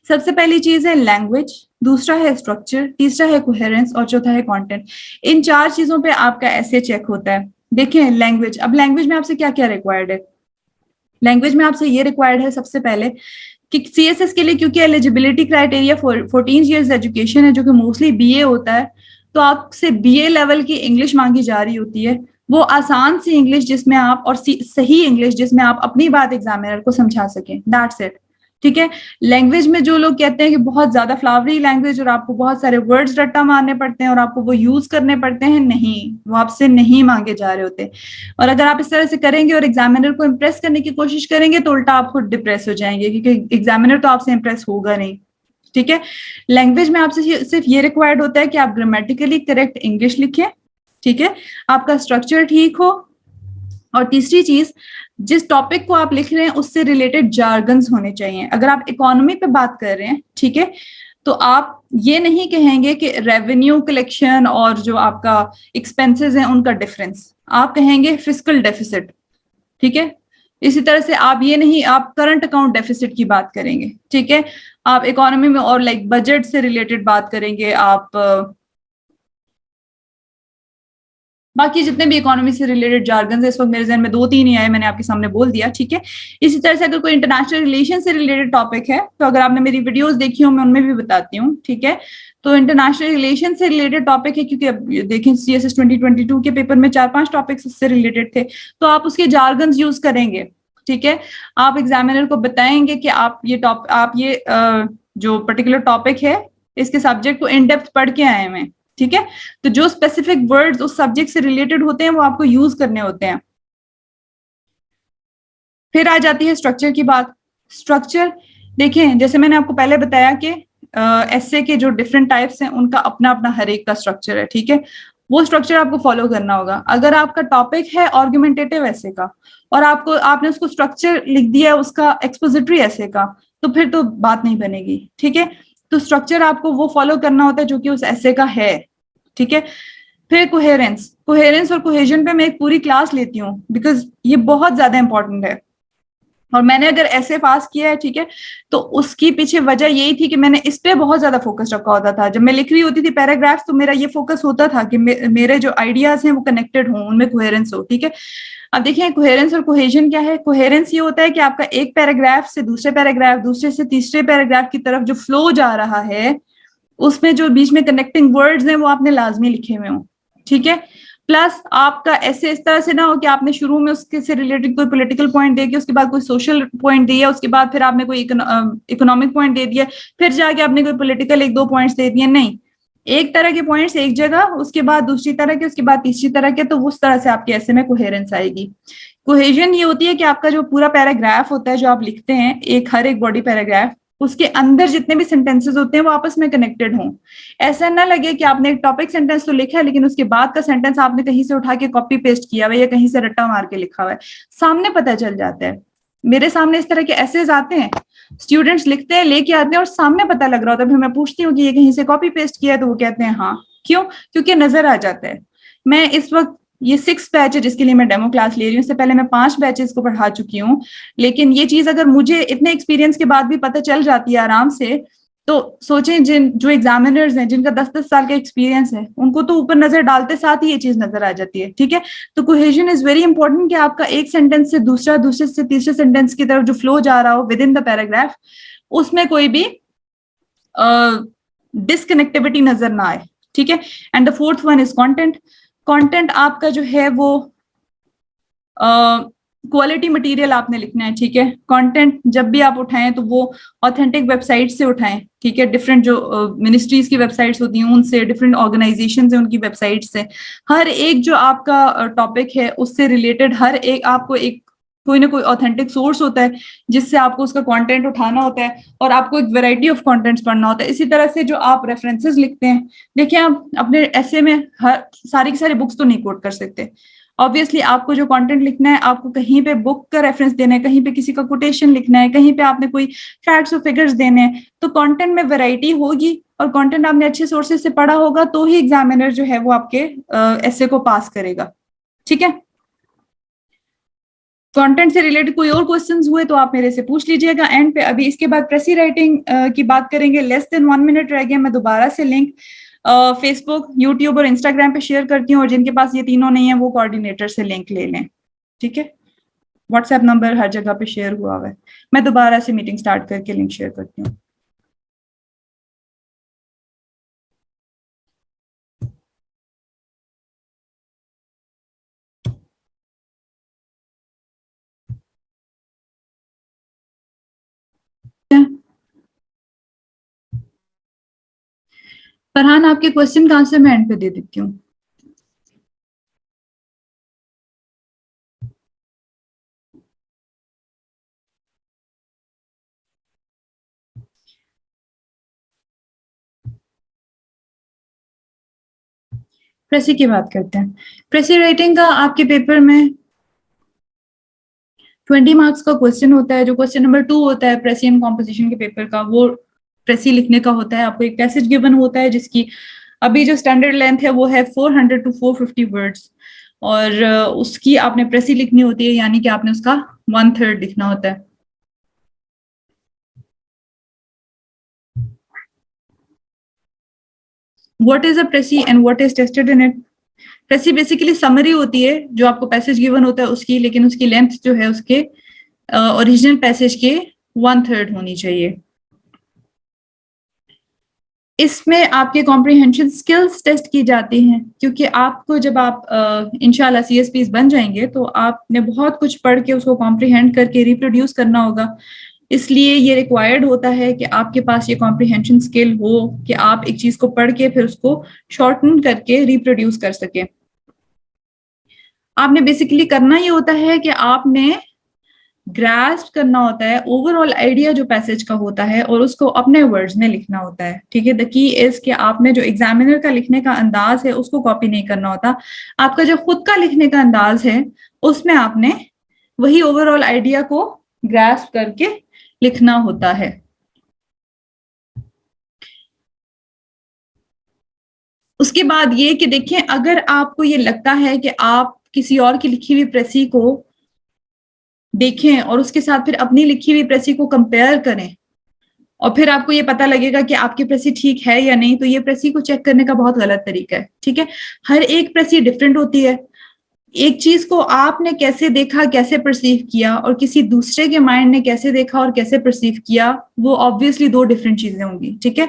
सबसे पहली चीज है लैंग्वेज, दूसरा है स्ट्रक्चर, तीसरा है कोहेरेंस और चौथा है कंटेंट। इन 4 चीजों पे आपका ऐसे चेक होता है। देखें लैंग्वेज, अब लैंग्वेज में आपसे क्या क्या रिक्वायर्ड है। लैंग्वेज में आपसे ये रिक्वायर्ड है सबसे पहले कि सीएसएस के लिए, क्योंकि एलिजिबिलिटी क्राइटेरिया 14 इयर्स एजुकेशन है जो कि मोस्टली बीए होता है, तो आपसे बीए लेवल की इंग्लिश मांगी जा रही होती है, वो आसान सी इंग्लिश जिसमें आप, और सही इंग्लिश जिसमें आप अपनी बात एग्जामिनर को समझा सकें, दैट्स इट। ठीक है, लैंग्वेज में जो लोग कहते हैं कि बहुत ज्यादा फ्लावरी लैंग्वेज और आपको बहुत सारे वर्ड्स रट्टा मारने पड़ते हैं और आपको वो यूज करने पड़ते हैं, नहीं, वो आपसे नहीं मांगे जा रहे होते। और अगर आप इस तरह से करेंगे और एग्जामिनर को इम्प्रेस करने की कोशिश करेंगे तो उल्टा आप खुद डिप्रेस हो जाएंगे, क्योंकि एग्जामिनर तो आपसे इम्प्रेस होगा नहीं। ठीक है, लैंग्वेज में आपसे सिर्फ ये रिक्वायर्ड होता है कि आप ग्रामेटिकली करेक्ट इंग्लिश लिखें। ठीक है, आपका स्ट्रक्चर ठीक हो, और तीसरी चीज, जिस टॉपिक को आप लिख रहे हैं उससे रिलेटेड जार्गन्स होने चाहिए। अगर आप इकोनॉमी पे बात कर रहे हैं, ठीक है, तो आप ये नहीं कहेंगे कि रेवेन्यू कलेक्शन और जो आपका एक्सपेंसेस हैं उनका डिफरेंस, आप कहेंगे फिस्कल डेफिसिट। ठीक है, इसी तरह से आप ये नहीं, आप करंट अकाउंट डेफिसिट की बात करेंगे। ठीक है, आप इकोनॉमी में और लाइक बजट से रिलेटेड बात करेंगे, आप बाकी जितने भी इकोनॉमी से रिलेटेड जार्गन है, इस वक्त मेरे जहन में 2-3 ही आए, मैंने आपके सामने बोल दिया। ठीक है, इसी तरह से अगर कोई इंटरनेशनल रिलेशन से रिलेटेड टॉपिक है तो अगर आपने मेरी वीडियोस देखी हो मैं उनमें भी बताती हूँ। ठीक है, तो इंटरनेशनल रिलेशन से रिलेटेड टॉपिक है, क्योंकि अब देखें सीएसएस 2022 के पेपर में 4-5 टॉपिक्स इससे रिलेटेड थे, तो आप उसके जार्गन यूज करेंगे। ठीक है, आप एग्जामिनर को बताएंगे कि आप ये जो पर्टिकुलर टॉपिक है इसके सब्जेक्ट को इन डेप्थ पढ़ के आए हैं। ठीक है, तो जो स्पेसिफिक वर्ड्स उस सब्जेक्ट से रिलेटेड होते हैं वो आपको यूज करने होते हैं। फिर आ जाती है स्ट्रक्चर की बात। स्ट्रक्चर देखें, जैसे मैंने आपको पहले बताया कि एसे के जो डिफरेंट टाइप्स हैं उनका अपना अपना हर एक का स्ट्रक्चर है। ठीक है, वो स्ट्रक्चर आपको फॉलो करना होगा। अगर आपका टॉपिक है आर्गुमेंटेटिव एसे का और आपने उसको स्ट्रक्चर लिख दिया उसका एक्सपोजिटरी एसे का, तो फिर तो बात नहीं बनेगी। ठीक है, तो स्ट्रक्चर आपको वो फॉलो करना होता है जो कि उस एसे का है। ठीक है, फिर कोहेरेंस और कोहेजन पे मैं एक पूरी क्लास लेती हूँ बिकॉज ये बहुत ज्यादा इंपॉर्टेंट है। और मैंने अगर ऐसे पास किया है, ठीक है, तो उसकी पीछे वजह यही थी कि मैंने इस पे बहुत ज्यादा फोकस रखा होता था। जब मैं लिख रही होती थी पैराग्राफ्स, तो मेरा ये फोकस होता था कि मेरे जो आइडियाज हैं वो कनेक्टेड हों, उनमें कोहेरेंस हो, ठीक है। अब देखिए कोहेरेंस और कोहेजन क्या है। कोहेरेंस ये होता है कि आपका एक पैराग्राफ से दूसरे पैराग्राफ, दूसरे से तीसरे पैराग्राफ की तरफ जो फ्लो जा रहा है, उसमें जो बीच में कनेक्टिंग वर्ड्स हैं वो आपने लाजमी लिखे हुए हो, ठीक है। प्लस आपका ऐसे इस तरह से ना हो कि आपने शुरू में उसके से रिलेटेड कोई पॉलिटिकल पॉइंट दे दिया, उसके बाद कोई सोशल पॉइंट दिया, उसके बाद फिर आपने कोई इकोनॉमिक पॉइंट दे दिया, फिर जाके आपने कोई पॉलिटिकल एक दो पॉइंट्स दे दिए। नहीं, एक तरह के पॉइंट्स एक जगह, उसके बाद दूसरी तरह के, उसके बाद तीसरी तरह के, तो उस तरह से आपके ऐसे में कोहेरेंस आएगी। कोहेजन ये होती है कि आपका जो पूरा पैराग्राफ होता है जो आप लिखते हैं, एक हर एक बॉडी पैराग्राफ, उसके अंदर जितने भी सेंटेंसेस होते हैं वो आपस में कनेक्टेड हों। ऐसा ना लगे कि आपने एक टॉपिक सेंटेंस तो लिखा है लेकिन उसके बाद का सेंटेंस आपने कहीं से उठा के कॉपी पेस्ट किया हुआ है या कहीं से रट्टा मार के लिखा हुआ है, सामने पता चल जाता है। मेरे सामने इस तरह के एसेज आते हैं, स्टूडेंट्स लिखते हैं, लेके आते हैं और सामने पता लग रहा होता है। फिर मैं पूछती हूँ कि ये कहीं से कॉपी पेस्ट किया है, तो वो कहते हैं हाँ। क्यों? क्योंकि नजर आ जाता है। मैं इस वक्त ये 6 बैच है जिसके लिए मैं डेमो क्लास ले रही हूँ, इससे पहले मैं 5 बैचेस को पढ़ा चुकी हूँ। लेकिन ये चीज अगर मुझे इतने एक्सपीरियंस के बाद भी पता चल जाती है आराम से, तो सोचें जो एग्जामिनर्स हैं जिनका 10-10 साल का एक्सपीरियंस है, उनको तो ऊपर नजर डालते साथ ही ये चीज नजर आ जाती है, ठीक है। तो कोहेजन इज वेरी इंपॉर्टेंट कि आपका एक सेंटेंस से दूसरा, दूसरे से तीसरे सेंटेंस की तरफ जो फ्लो जा रहा हो विद इन द पैराग्राफ, उसमें कोई भी डिसकनेक्टिविटी नजर ना आए, ठीक है। And the fourth one is content. Content आपका जो है वो क्वालिटी मटेरियल आपने लिखना है, ठीक है। कंटेंट जब भी आप उठाएं तो वो ऑथेंटिक वेबसाइट से उठाएं, ठीक है। डिफरेंट जो मिनिस्ट्रीज की वेबसाइट्स होती हैं उनसे, डिफरेंट ऑर्गेनाइजेशन है उनकी वेबसाइट से, हर एक जो आपका टॉपिक है उससे रिलेटेड हर एक आपको एक कोई ना कोई ऑथेंटिक सोर्स होता है जिससे आपको उसका कंटेंट उठाना होता है, और आपको एक वैरायटी ऑफ कंटेंट्स पढ़ना होता है। इसी तरह से जो आप रेफरेंसेस लिखते हैं, देखिए आप अपने ऐसे में हर सारी की सारी बुक्स तो नहीं कोट कर सकते। ऑब्वियसली आपको जो कंटेंट लिखना है, आपको कहीं पे बुक का रेफरेंस देना है, कहीं पे किसी का कोटेशन लिखना है, कहीं पे आपने कोई फैक्ट्स और फिगर्स देने हैं, तो कंटेंट में वैरायटी होगी और कंटेंट आपने अच्छे सोर्सेज से पढ़ा होगा तो ही एग्जामिनर जो है वो आपके ऐसे को पास करेगा, ठीक है। कंटेंट से रिलेटेड कोई और क्वेश्चंस हुए तो आप मेरे से पूछ लीजिएगा एंड पे। अभी इसके बाद प्रेसी राइटिंग की बात करेंगे। लेस देन 1 मिनट रह गया, मैं दोबारा से लिंक फेसबुक, यूट्यूब और इंस्टाग्राम पे शेयर करती हूँ, और जिनके पास ये तीनों नहीं है वो कोऑर्डिनेटर से लिंक ले लें, ठीक है। व्हाट्सएप नंबर हर जगह पे शेयर हुआ है। मैं दोबारा से मीटिंग स्टार्ट करके लिंक शेयर करती हूँ। फरहान, आपके क्वेश्चन कहाँ से मैं एंड पे दे देती हूँ। प्रेसी की बात करते हैं। प्रेसी राइटिंग का आपके पेपर में 20 मार्क्स का क्वेश्चन होता है। जो क्वेश्चन नंबर 2 होता है प्रेसी एंड कॉम्पोजिशन के पेपर का, वो प्रेसी लिखने का होता है। आपको एक पैसेज गिवन होता है जिसकी अभी जो स्टैंडर्ड लेंथ है वो है 400 टू 450 वर्ड्स, और उसकी आपने प्रेसी लिखनी होती है, यानी कि आपने उसका 1/3 लिखना होता है। What is a precis and what is tested in it. Precis basically summary होती है जो आपको पैसेज गिवन होता है उसकी, लेकिन उसकी लेंथ जो है उसके ओरिजिनल पैसेज के 1/3 होनी चाहिए। इसमें आपके कॉम्प्रिहेंशन स्किल्स टेस्ट की जाती हैं, क्योंकि आपको जब आप इंशाल्लाह सीएसपीज बन जाएंगे तो आपने बहुत कुछ पढ़ के उसको कॉम्प्रिहेंड करके रिप्रोड्यूस करना होगा। इसलिए ये रिक्वायर्ड होता है कि आपके पास ये कॉम्प्रिहेंशन स्किल हो कि आप एक चीज को पढ़ के फिर उसको शॉर्टन करके रिप्रोड्यूस कर सके। आपने बेसिकली करना ये होता है कि आपने ग्रास्प करना होता है ओवरऑल आइडिया जो पैसेज का होता है, और उसको अपने वर्ड्स में लिखना होता है, ठीक है। द की इज कि आपने जो एग्जामिनर का लिखने का अंदाज है उसको कॉपी नहीं करना होता। आपका जो खुद का लिखने का अंदाज है उसमें आपने वही ओवरऑल आइडिया को ग्रास्प करके लिखना होता है। उसके बाद ये कि देखिए, अगर आपको ये लगता है कि आप किसी और की लिखी हुई प्रेसी को देखें और उसके साथ फिर अपनी लिखी हुई प्रेसी को कंपेयर करें, और फिर आपको ये पता लगेगा कि आपकी प्रेसी ठीक है या नहीं। तो ये प्रेसी को चेक करने का बहुत गलत तरीका है, ठीक है। हर एक प्रेसी डिफरेंट होती है। एक चीज को आपने कैसे देखा, कैसे परसीव किया, और किसी दूसरे के माइंड ने कैसे देखा और कैसे परसीव किया, वो ऑब्वियसली दो डिफरेंट चीजें होंगी, ठीक है।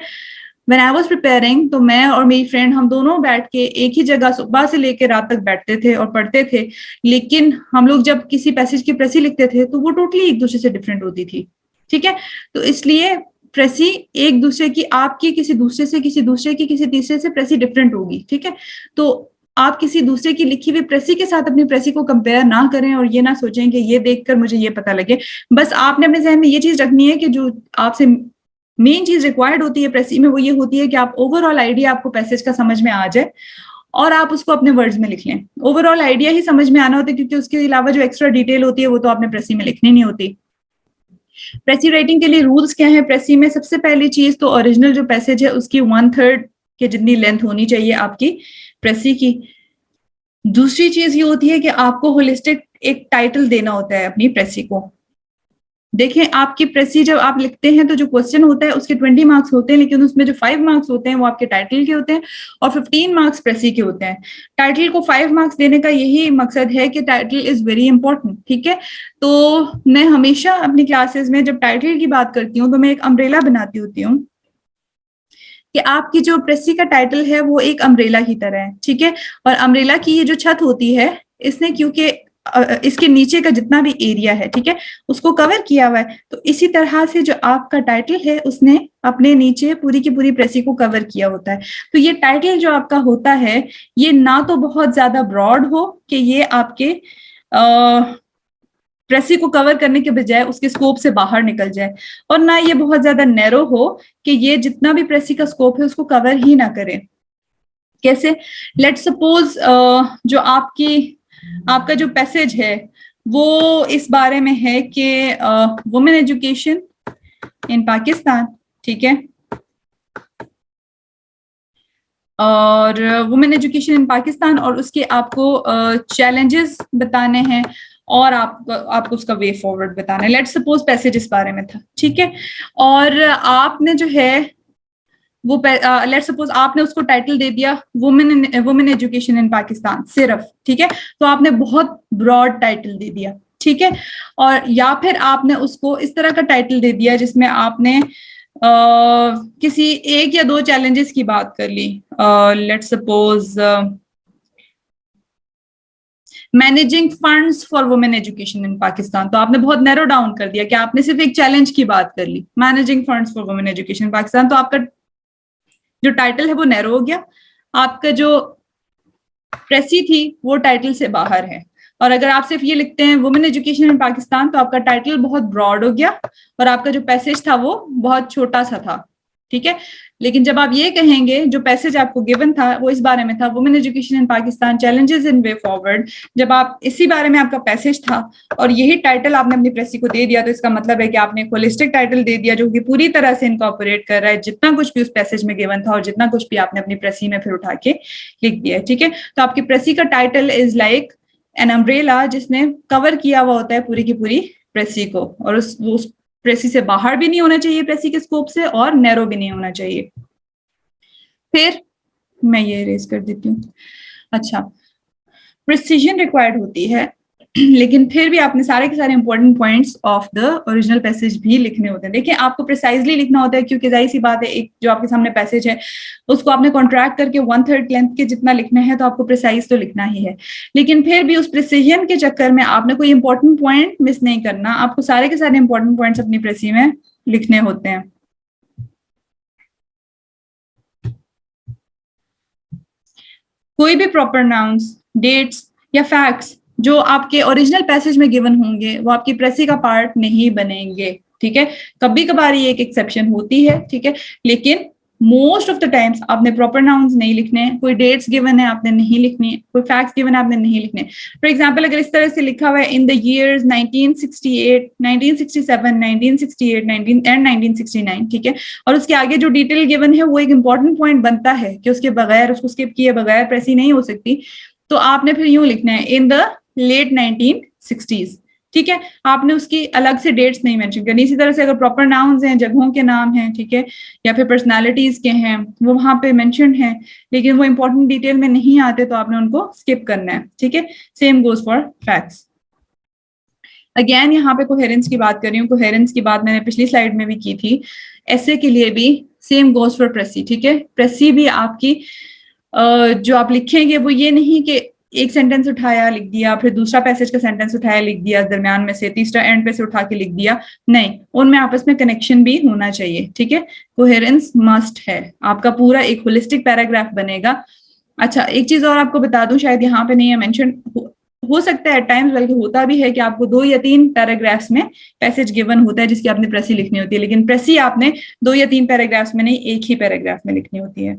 व्हेन आई वाज प्रिपेयरिंग, तो मैं और मेरी फ्रेंड हम दोनों बैठ के एक ही जगह सुबह से लेकर रात तक बैठते थे और पढ़ते थे, लेकिन हम लोग जब किसी पैसेज की प्रेसी लिखते थे तो वो टोटली एक दूसरे से डिफरेंट होती थी, ठीक है। तो इसलिए प्रेसी एक दूसरे की, आपकी किसी दूसरे से, किसी दूसरे की किसी तीसरे से प्रेसी डिफरेंट होगी, ठीक है। तो आप किसी दूसरे की लिखी हुई प्रेसी के साथ अपनी प्रेसी को कंपेयर ना करें और ये ना सोचें कि ये देखकर मुझे ये पता लगे। बस आपने अपने जहन में ये चीज रखनी है कि जो आपसे मेन चीज रिक्वायर्ड होती है प्रेसी में, वो ये होती है कि आप ओवरऑल आइडिया आपको पैसेज का समझ में आ जाए और आप उसको अपने वर्ड्स में लिख लें। ओवरऑल आइडिया ही समझ में आना होता है, क्योंकि उसके अलावा जो एक्स्ट्रा डिटेल होती है वो तो आपने प्रेसी में लिखनी नहीं होती। प्रेसी राइटिंग के लिए रूल्स क्या है प्रेसी में? सबसे पहली चीज तो ओरिजिनल जो पैसेज है उसकी 1/3 के जितनी लेंथ होनी चाहिए आपकी प्रेसी की। दूसरी चीज ये होती है कि आपको होलिस्टिक एक टाइटल देना होता है अपनी प्रेसी को। देखें, आपकी प्रेसी जब आप लिखते हैं तो जो क्वेश्चन होता है उसके 20 मार्क्स होते हैं, लेकिन उसमें जो 5 मार्क्स होते हैं वो आपके टाइटल के होते हैं और 15 मार्क्स प्रेसी के होते हैं। टाइटल को 5 मार्क्स देने का यही मकसद है कि टाइटल इज वेरी इंपॉर्टेंट, ठीक है। तो मैं हमेशा अपनी क्लासेस में जब टाइटल की बात करती हूँ तो मैं एक अम्ब्रेला बनाती होती हूँ कि आपकी जो प्रेसी का टाइटल है वो एक अम्ब्रेला की तरह है, ठीक है। और अम्ब्रेला की ये जो छत होती है, इसने क्योंकि इसके नीचे का जितना भी एरिया है, ठीक है, उसको कवर किया हुआ है, तो इसी तरह से जो आपका टाइटल है उसने अपने नीचे पूरी की पूरी प्रेसी को कवर किया होता है। तो ये टाइटल जो आपका होता है ये ना तो बहुत ज्यादा ब्रॉड हो कि ये आपके प्रेसी को कवर करने के बजाय उसके स्कोप से बाहर निकल जाए, और ना ये बहुत ज्यादा नैरो हो कि ये जितना भी प्रेसी का स्कोप है उसको कवर ही ना करे। कैसे? लेट सपोज जो आपका जो पैसेज है वो इस बारे में है कि वुमेन एजुकेशन इन पाकिस्तान, ठीक है, और वुमेन एजुकेशन इन पाकिस्तान, और उसके आपको चैलेंजेस बताने हैं और आपको उसका वे फॉरवर्ड बताना है। लेट सपोज पैसेज इस बारे में था, ठीक है, और आपने जो है वो लेट सपोज आपने उसको टाइटल दे दिया वुमेन एजुकेशन इन पाकिस्तान सिर्फ, ठीक है। तो आपने बहुत ब्रॉड टाइटल दे दिया, ठीक है। और या फिर आपने उसको इस तरह का टाइटल दे दिया जिसमें आपने किसी एक या दो चैलेंजेस की बात कर ली। Let suppose managing funds for women education in Pakistan, तो आपने बहुत नैरो डाउन कर दिया कि आपने सिर्फ एक चैलेंज की बात कर ली, managing funds for women education in Pakistan. तो आपका जो टाइटल है वो नैरो हो गया, आपका जो प्रेसी थी वो टाइटल से बाहर है। और अगर आप सिर्फ ये लिखते हैं वुमेन एजुकेशन इन पाकिस्तान तो आपका टाइटल बहुत ब्रॉड हो गया और आपका जो पैसेज था वो बहुत छोटा सा था, ठीक है। लेकिन जब आप ये कहेंगे जो पैसेज आपको गिवन था वो इस बारे में था women education in Pakistan challenges in way forward, जब आप इसी बारे में आपका पैसेज था और यही टाइटल आपने अपनी प्रेसी को दे दिया, तो इसका मतलब है कि आपने एक होलिस्टिक टाइटल दे दिया जो कि पूरी तरह से इनकॉर्पोरेट कर रहा है जितना कुछ भी उस पैसेज में गिवन था और जितना कुछ भी आपने अपनी प्रेसी में फिर उठा के लिख दिया है, ठीक है। तो आपकी प्रेसी का title is like an umbrella जिसने कवर किया हुआ होता है पूरी की पूरी प्रेसी को, और उस प्रेसी से बाहर भी नहीं होना चाहिए प्रेसी के स्कोप से, और नैरो भी नहीं होना चाहिए। फिर मैं ये इरेज कर देती हूँ। अच्छा, प्रिसीजन रिक्वायर्ड होती है लेकिन फिर भी आपने सारे के सारे important points of the original passage भी लिखने होते हैं। देखिए, आपको प्रिसाइजली लिखना होता है क्योंकि जाहिर सी बात है एक जो आपके सामने पैसेज है उसको आपने कॉन्ट्रैक्ट करके 1/3 लेंथ के जितना लिखना है, तो आपको प्रिसाइज तो लिखना ही है। लेकिन फिर भी उस प्रिसीजन के चक्कर में आपने कोई इंपॉर्टेंट पॉइंट मिस नहीं करना, आपको सारे के सारे इंपॉर्टेंट पॉइंट्स अपनी प्रेसी में लिखने होते हैं। कोई भी प्रॉपर नाउन्स, डेट्स या फैक्ट्स जो आपके ओरिजिनल पैसेज में गिवन होंगे वो आपकी प्रेसी का पार्ट नहीं बनेंगे, ठीक है। कभी कभार ये एक एक्सेप्शन होती है, ठीक है, लेकिन मोस्ट ऑफ द टाइम्स आपने प्रॉपर नाउन्स नहीं लिखने, कोई डेट्स गिवन है आपने नहीं लिखनी, कोई फैक्ट्स गिवन है आपने नहीं लिखने। फॉर एग्जांपल, अगर इस तरह से लिखा हुआ है इन द ईयर्स 1968, 1967, 1968, 19 एंड 1969, ठीक है, और उसके आगे जो डिटेल गिवन है वो एक इंपॉर्टेंट पॉइंट बनता है कि उसके बगैर, उसको स्किप किए बगैर प्रेसी नहीं हो सकती, तो आपने फिर यूं लिखना है इन द लेट 1960s, ठीक है, आपने उसकी अलग से डेट्स नहीं मेंशन करनी। इसी तरह से अगर प्रॉपर नाउन्स हैं, जगहों के नाम हैं, ठीक है, या फिर पर्सनालिटीज के हैं, वो वहां पे मेंशन है लेकिन वो इंपॉर्टेंट डिटेल में नहीं आते तो आपने उनको स्किप करना है, ठीक है। Same goes for facts. Again यहाँ पे कोहेरेंस की बात कर रही हूँ, कोहेरेंस की बात मैंने पिछली स्लाइड में भी की थी। ऐसे के लिए भी सेम गोज फॉर प्रेसी, ठीक है। प्रेसी भी आपकी जो आप लिखेंगे वो ये नहीं कि एक सेंटेंस उठाया लिख दिया, फिर दूसरा पैसेज का सेंटेंस उठाया लिख दिया दरमियान में से, तीसरा एंड पे से उठा के लिख दिया, नहीं, उनमें आपस में कनेक्शन भी होना चाहिए, ठीक है। कोहेरेंस मस्ट है, आपका पूरा एक होलिस्टिक पैराग्राफ बनेगा। अच्छा, एक चीज और आपको बता दूं, शायद यहाँ पे नहीं है मेंशन, हो सकता है एट टाइम्स, बल्कि होता भी है कि आपको 2 या 3 पैराग्राफ्स में पैसेज गिवन होता है जिसकी आपने प्रेसी लिखनी होती है, लेकिन प्रेसी आपने 2 या 3 पैराग्राफ्स में नहीं, एक ही पैराग्राफ में लिखनी होती है,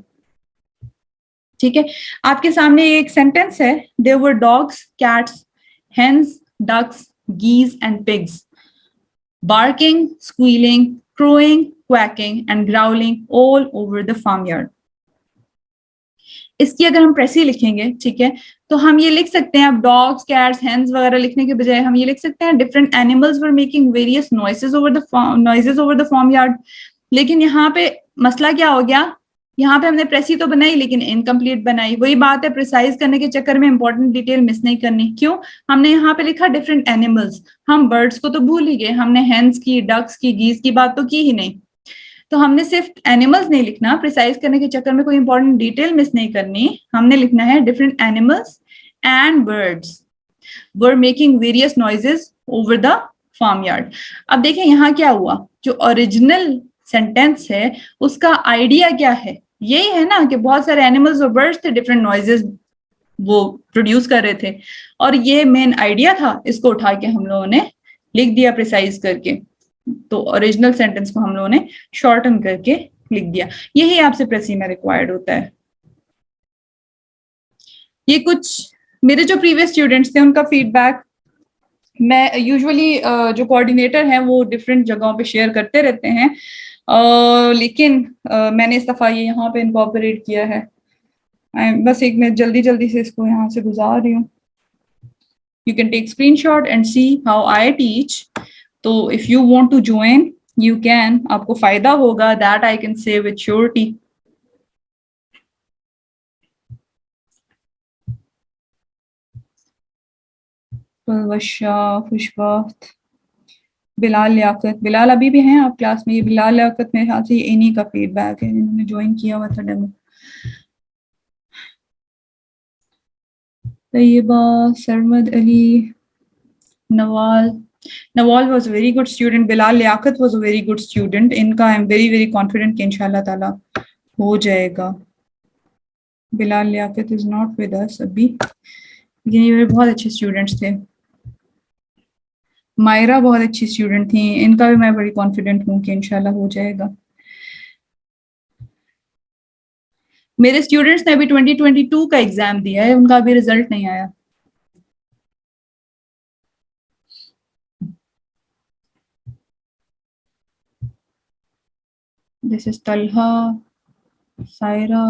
ठीक है। आपके सामने एक सेंटेंस है, there were dogs, cats, hens, ducks, geese and pigs barking, squealing, crowing, quacking and growling all over the farmyard. इसकी अगर हम प्रेसी लिखेंगे, ठीक है, तो हम ये लिख सकते हैं, अब डॉग्स, कैट्स, हेन्स वगैरह लिखने के बजाय हम ये लिख सकते हैं, different animals were making various noises over the farm yard. लेकिन यहाँ पे मसला क्या हो गया, यहाँ पे हमने प्रेसी तो बनाई लेकिन इनकम्प्लीट बनाई। वही बात है, प्रिसाइज करने के चक्कर में इंपॉर्टेंट डिटेल मिस नहीं करनी। क्यों? हमने यहाँ पे लिखा डिफरेंट एनिमल्स, हम बर्ड्स को तो भूल ही गए, हमने हेन्स की, डक्स की, गीज की बात तो की ही नहीं। तो हमने सिर्फ एनिमल्स नहीं लिखना, प्रिसाइज करने के चक्कर में कोई इंपॉर्टेंट डिटेल मिस नहीं करनी, हमने लिखना है different animals and birds were making various noises over the farm yard. अब देखें यहाँ क्या हुआ, जो ओरिजिनल सेंटेंस है उसका आइडिया क्या है, यही है ना कि बहुत सारे एनिमल्स और बर्ड्स थे, डिफरेंट नॉइजेस वो प्रोड्यूस कर रहे थे, और ये मेन आइडिया था, इसको उठा के हम लोगों ने लिख दिया प्रिसाइज करके। तो ओरिजिनल सेंटेंस को हम लोगों ने शॉर्टन करके लिख दिया। यही आपसे प्रेसी में रिक्वायर्ड होता है। ये कुछ मेरे जो प्रीवियस स्टूडेंट्स थे उनका फीडबैक, मैं यूजुअली जो कोऑर्डिनेटर हैं वो डिफरेंट जगहों पे शेयर करते रहते हैं, लेकिन मैंने इस दफा ये यहाँ पे इनकॉर्पोरेट किया है। बस एक मैं जल्दी जल्दी से इसको यहाँ से गुजार रही हूँ। You can take screenshot and see how I teach. तो if you want to join, you can. आपको फायदा होगा, that I can say with surety. खुशवक्त, Bilal Liaquat, Bilal अभी भी हैं आप क्लास में? ये बिलाल लियाकत मेरे ख्याल से इन्हीं का फीडबैक है, इन्होंने ज्वाइन किया हुआ था demo. Taiba, Sarmad Ali, Nawal, Nawal was a very good student. Bilal Liaquat was a very good student. इनका I am very very confident कि इंशाल्लाह ताला हो जाएगा। Bilal Liaquat is not with us अभी, लेकिन ये बहुत अच्छे स्टूडेंट्स थे। मायरा बहुत अच्छी स्टूडेंट थी, इनका भी मैं बड़ी कॉन्फिडेंट हूँ कि इंशाल्लाह हो जाएगा। मेरे स्टूडेंट्स ने अभी 2022 का एग्जाम दिया है, उनका अभी रिजल्ट नहीं आया। दिस इज तलहा, सायरा,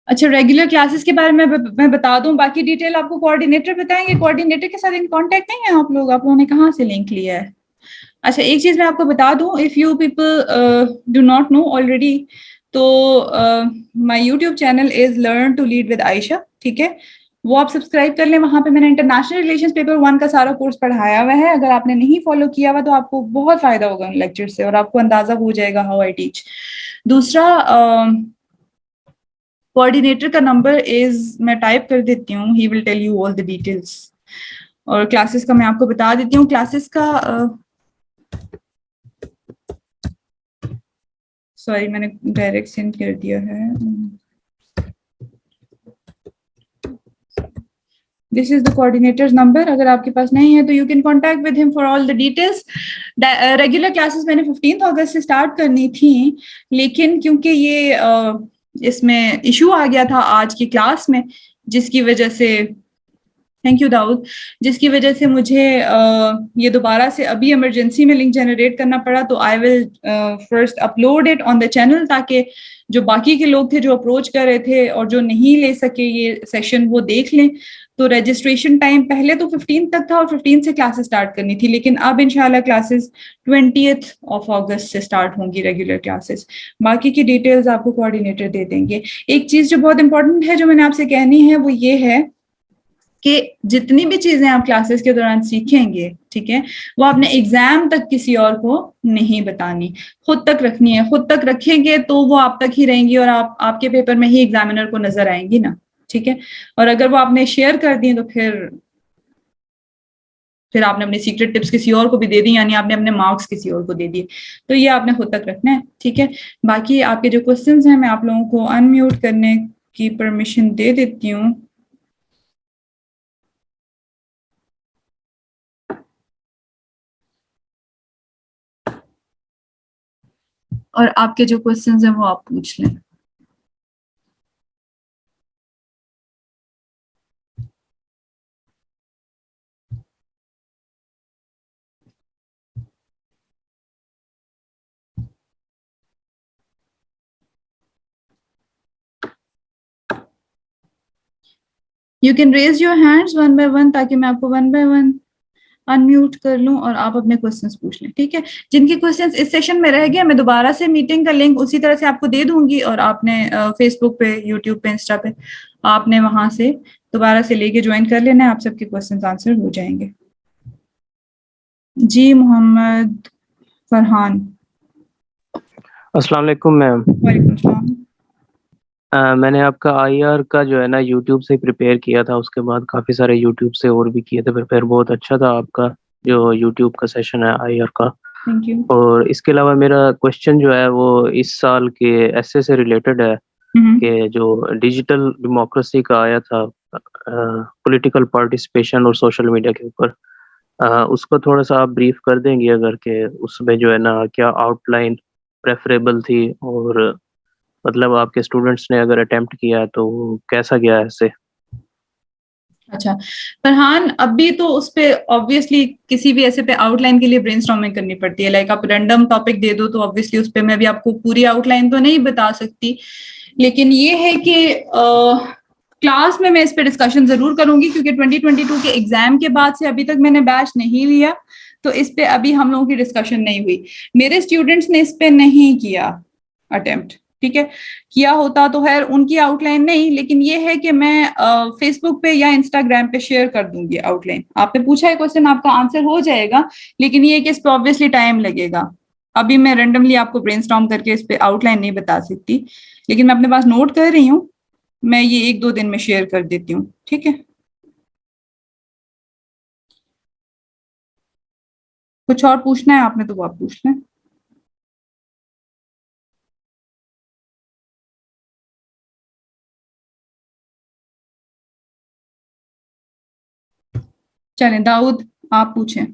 अच्छा, रेगुलर क्लासेस के बारे में मैं बता दूं, बाकी डिटेल आपको कोऑर्डिनेटर बताएंगे। कोऑर्डिनेटर के साथ इन कांटेक्ट नहीं है आप लोगों ने कहाँ से लिंक लिया है? अच्छा, एक चीज मैं आपको बता दूं, if you people do not know already, तो my YouTube channel is learn to lead with Ayesha, ठीक है, वो आप सब्सक्राइब कर लें। वहां पे मैंने इंटरनेशनल रिलेशंस पेपर 1 का सारा कोर्स पढ़ाया हुआ है, अगर आपने नहीं फॉलो किया हुआ तो आपको बहुत फायदा होगा उन लेक्चर से, और आपको अंदाजा हो जाएगा हाउ आई टीच। दूसरा, कोऑर्डिनेटर का नंबर इज, मैं टाइप कर देती हूँ, he will tell you all the details. और क्लासेस का मैं आपको बता देती हूँ, क्लासेस का सॉरी मैंने डायरेक्ट सेंड कर दिया है। This is the coordinators number, अगर आपके पास नहीं है तो you can contact with him for all the details. Regular classes मैंने 15 अगस्त से स्टार्ट करनी थी, लेकिन क्योंकि ये इसमें इशू आ गया था आज की क्लास में, जिसकी वजह से, थैंक यू दाऊद, जिसकी वजह से मुझे ये दोबारा से अभी इमरजेंसी में लिंक जनरेट करना पड़ा। तो I will first upload it on the channel, ताकि जो बाकी के लोग थे जो अप्रोच कर रहे थे और जो नहीं ले सके ये सेशन, वो देख लें। तो रजिस्ट्रेशन टाइम पहले तो 15 तक था और 15 से क्लासेस स्टार्ट करनी थी, लेकिन अब इंशाल्लाह क्लासेस 20th of अगस्त से स्टार्ट होंगी रेगुलर क्लासेस। बाकी की डिटेल्स आपको कोऑर्डिनेटर दे देंगे। एक चीज जो बहुत इंपॉर्टेंट है जो मैंने आपसे कहनी है वो ये है कि जितनी भी चीजें आप क्लासेस के दौरान सीखेंगे, ठीक है, वो आपने एग्जाम तक किसी और को नहीं बतानी, खुद तक रखनी है। खुद तक रखेंगे तो वो आप तक ही रहेंगी और आपके पेपर में ही एग्जामिनर को नजर आएंगी ना, ठीक है। और अगर वो आपने शेयर कर दी तो फिर आपने अपने सीक्रेट टिप्स किसी और को भी दे दी, यानी आपने अपने मार्क्स किसी और को दे दिए। तो ये आपने खुद तक रखना है, ठीक है। बाकी आपके जो क्वेश्चंस हैं मैं आप लोगों को अनम्यूट करने की परमिशन दे देती हूँ। और आपके जो क्वेश्चंस हैं वो आप पूछ लें। You can raise your hands one by one, ताकि मैं आपको वन बाय वन अनम्यूट कर लूं और आप अपने क्वेश्चंस पूछ लें, ठीक है। जिनके क्वेश्चंस इस सेशन में रह गए, मैं दोबारा से मीटिंग का लिंक उसी तरह से आपको दे दूंगी, और आपने फेसबुक पे, यूट्यूब पे, इंस्टा पे आपने वहां से दोबारा से लेके ज्वाइन कर लेना है। आप सबके क्वेश्चंस आंसर हो जाएंगे। जी मोहम्मद फरहान। अस्सलाम वालेकुम मैम। वालेकुम सलाम। मैंने आपका आईआर का जो है ना यूट्यूब से प्रिपेयर किया था, उसके बाद काफ़ी सारे यूट्यूब से और भी किए थे प्रिपेयर। बहुत अच्छा था आपका जो यूट्यूब का सेशन है आईआर का। Thank you. और इसके अलावा मेरा क्वेश्चन जो है वो इस साल के एसए से रिलेटेड है कि जो डिजिटल डेमोक्रेसी का आया था, पॉलिटिकल पार्टिसिपेशन और सोशल मीडिया के ऊपर, उसको थोड़ा सा आप ब्रीफ कर देंगे अगर, कि उसमें जो है ना क्या आउटलाइन प्रेफरेबल थी, और मतलब आपके स्टूडेंट्स ने अगर अटेम्प्ट किया है तो कैसा गया ऐसे। अच्छा फरहान, अभी तो उस पे ऑब्वियसली किसी भी ऐसे पे आउटलाइन के लिए ब्रेनस्टॉर्मिंग करनी पड़ती है। लाइक आप रैंडम टॉपिक दे दो तो ऑब्वियसली उस पे मैं भी आपको पूरी आउटलाइन तो नहीं बता सकती, लेकिन ये है कि क्लास में मैं इस पे डिस्कशन जरूर करूंगी, क्योंकि 2022 के एग्जाम के बाद से अभी तक मैंने बैच नहीं लिया, तो इस पे अभी हम लोगों की डिस्कशन नहीं हुई। मेरे स्टूडेंट्स ने इस पे नहीं किया अटेम्प्ट, ठीक है। किया होता तो खैर उनकी आउटलाइन नहीं, लेकिन ये है कि मैं फेसबुक पे या इंस्टाग्राम पे शेयर कर दूंगी आउटलाइन। आपने पूछा है क्वेश्चन, आपका आंसर हो जाएगा, लेकिन ये कि इस पे ऑब्वियसली टाइम लगेगा। अभी मैं रेंडमली आपको ब्रेनस्टॉर्म करके इस पे आउटलाइन नहीं बता सकती, लेकिन मैं अपने पास नोट कर रही हूँ, मैं ये 1-2 दिन में शेयर कर देती हूँ, ठीक है। कुछ और पूछना है आपने तो वो आप पूछ लें। चलें दाऊद, आप पूछें।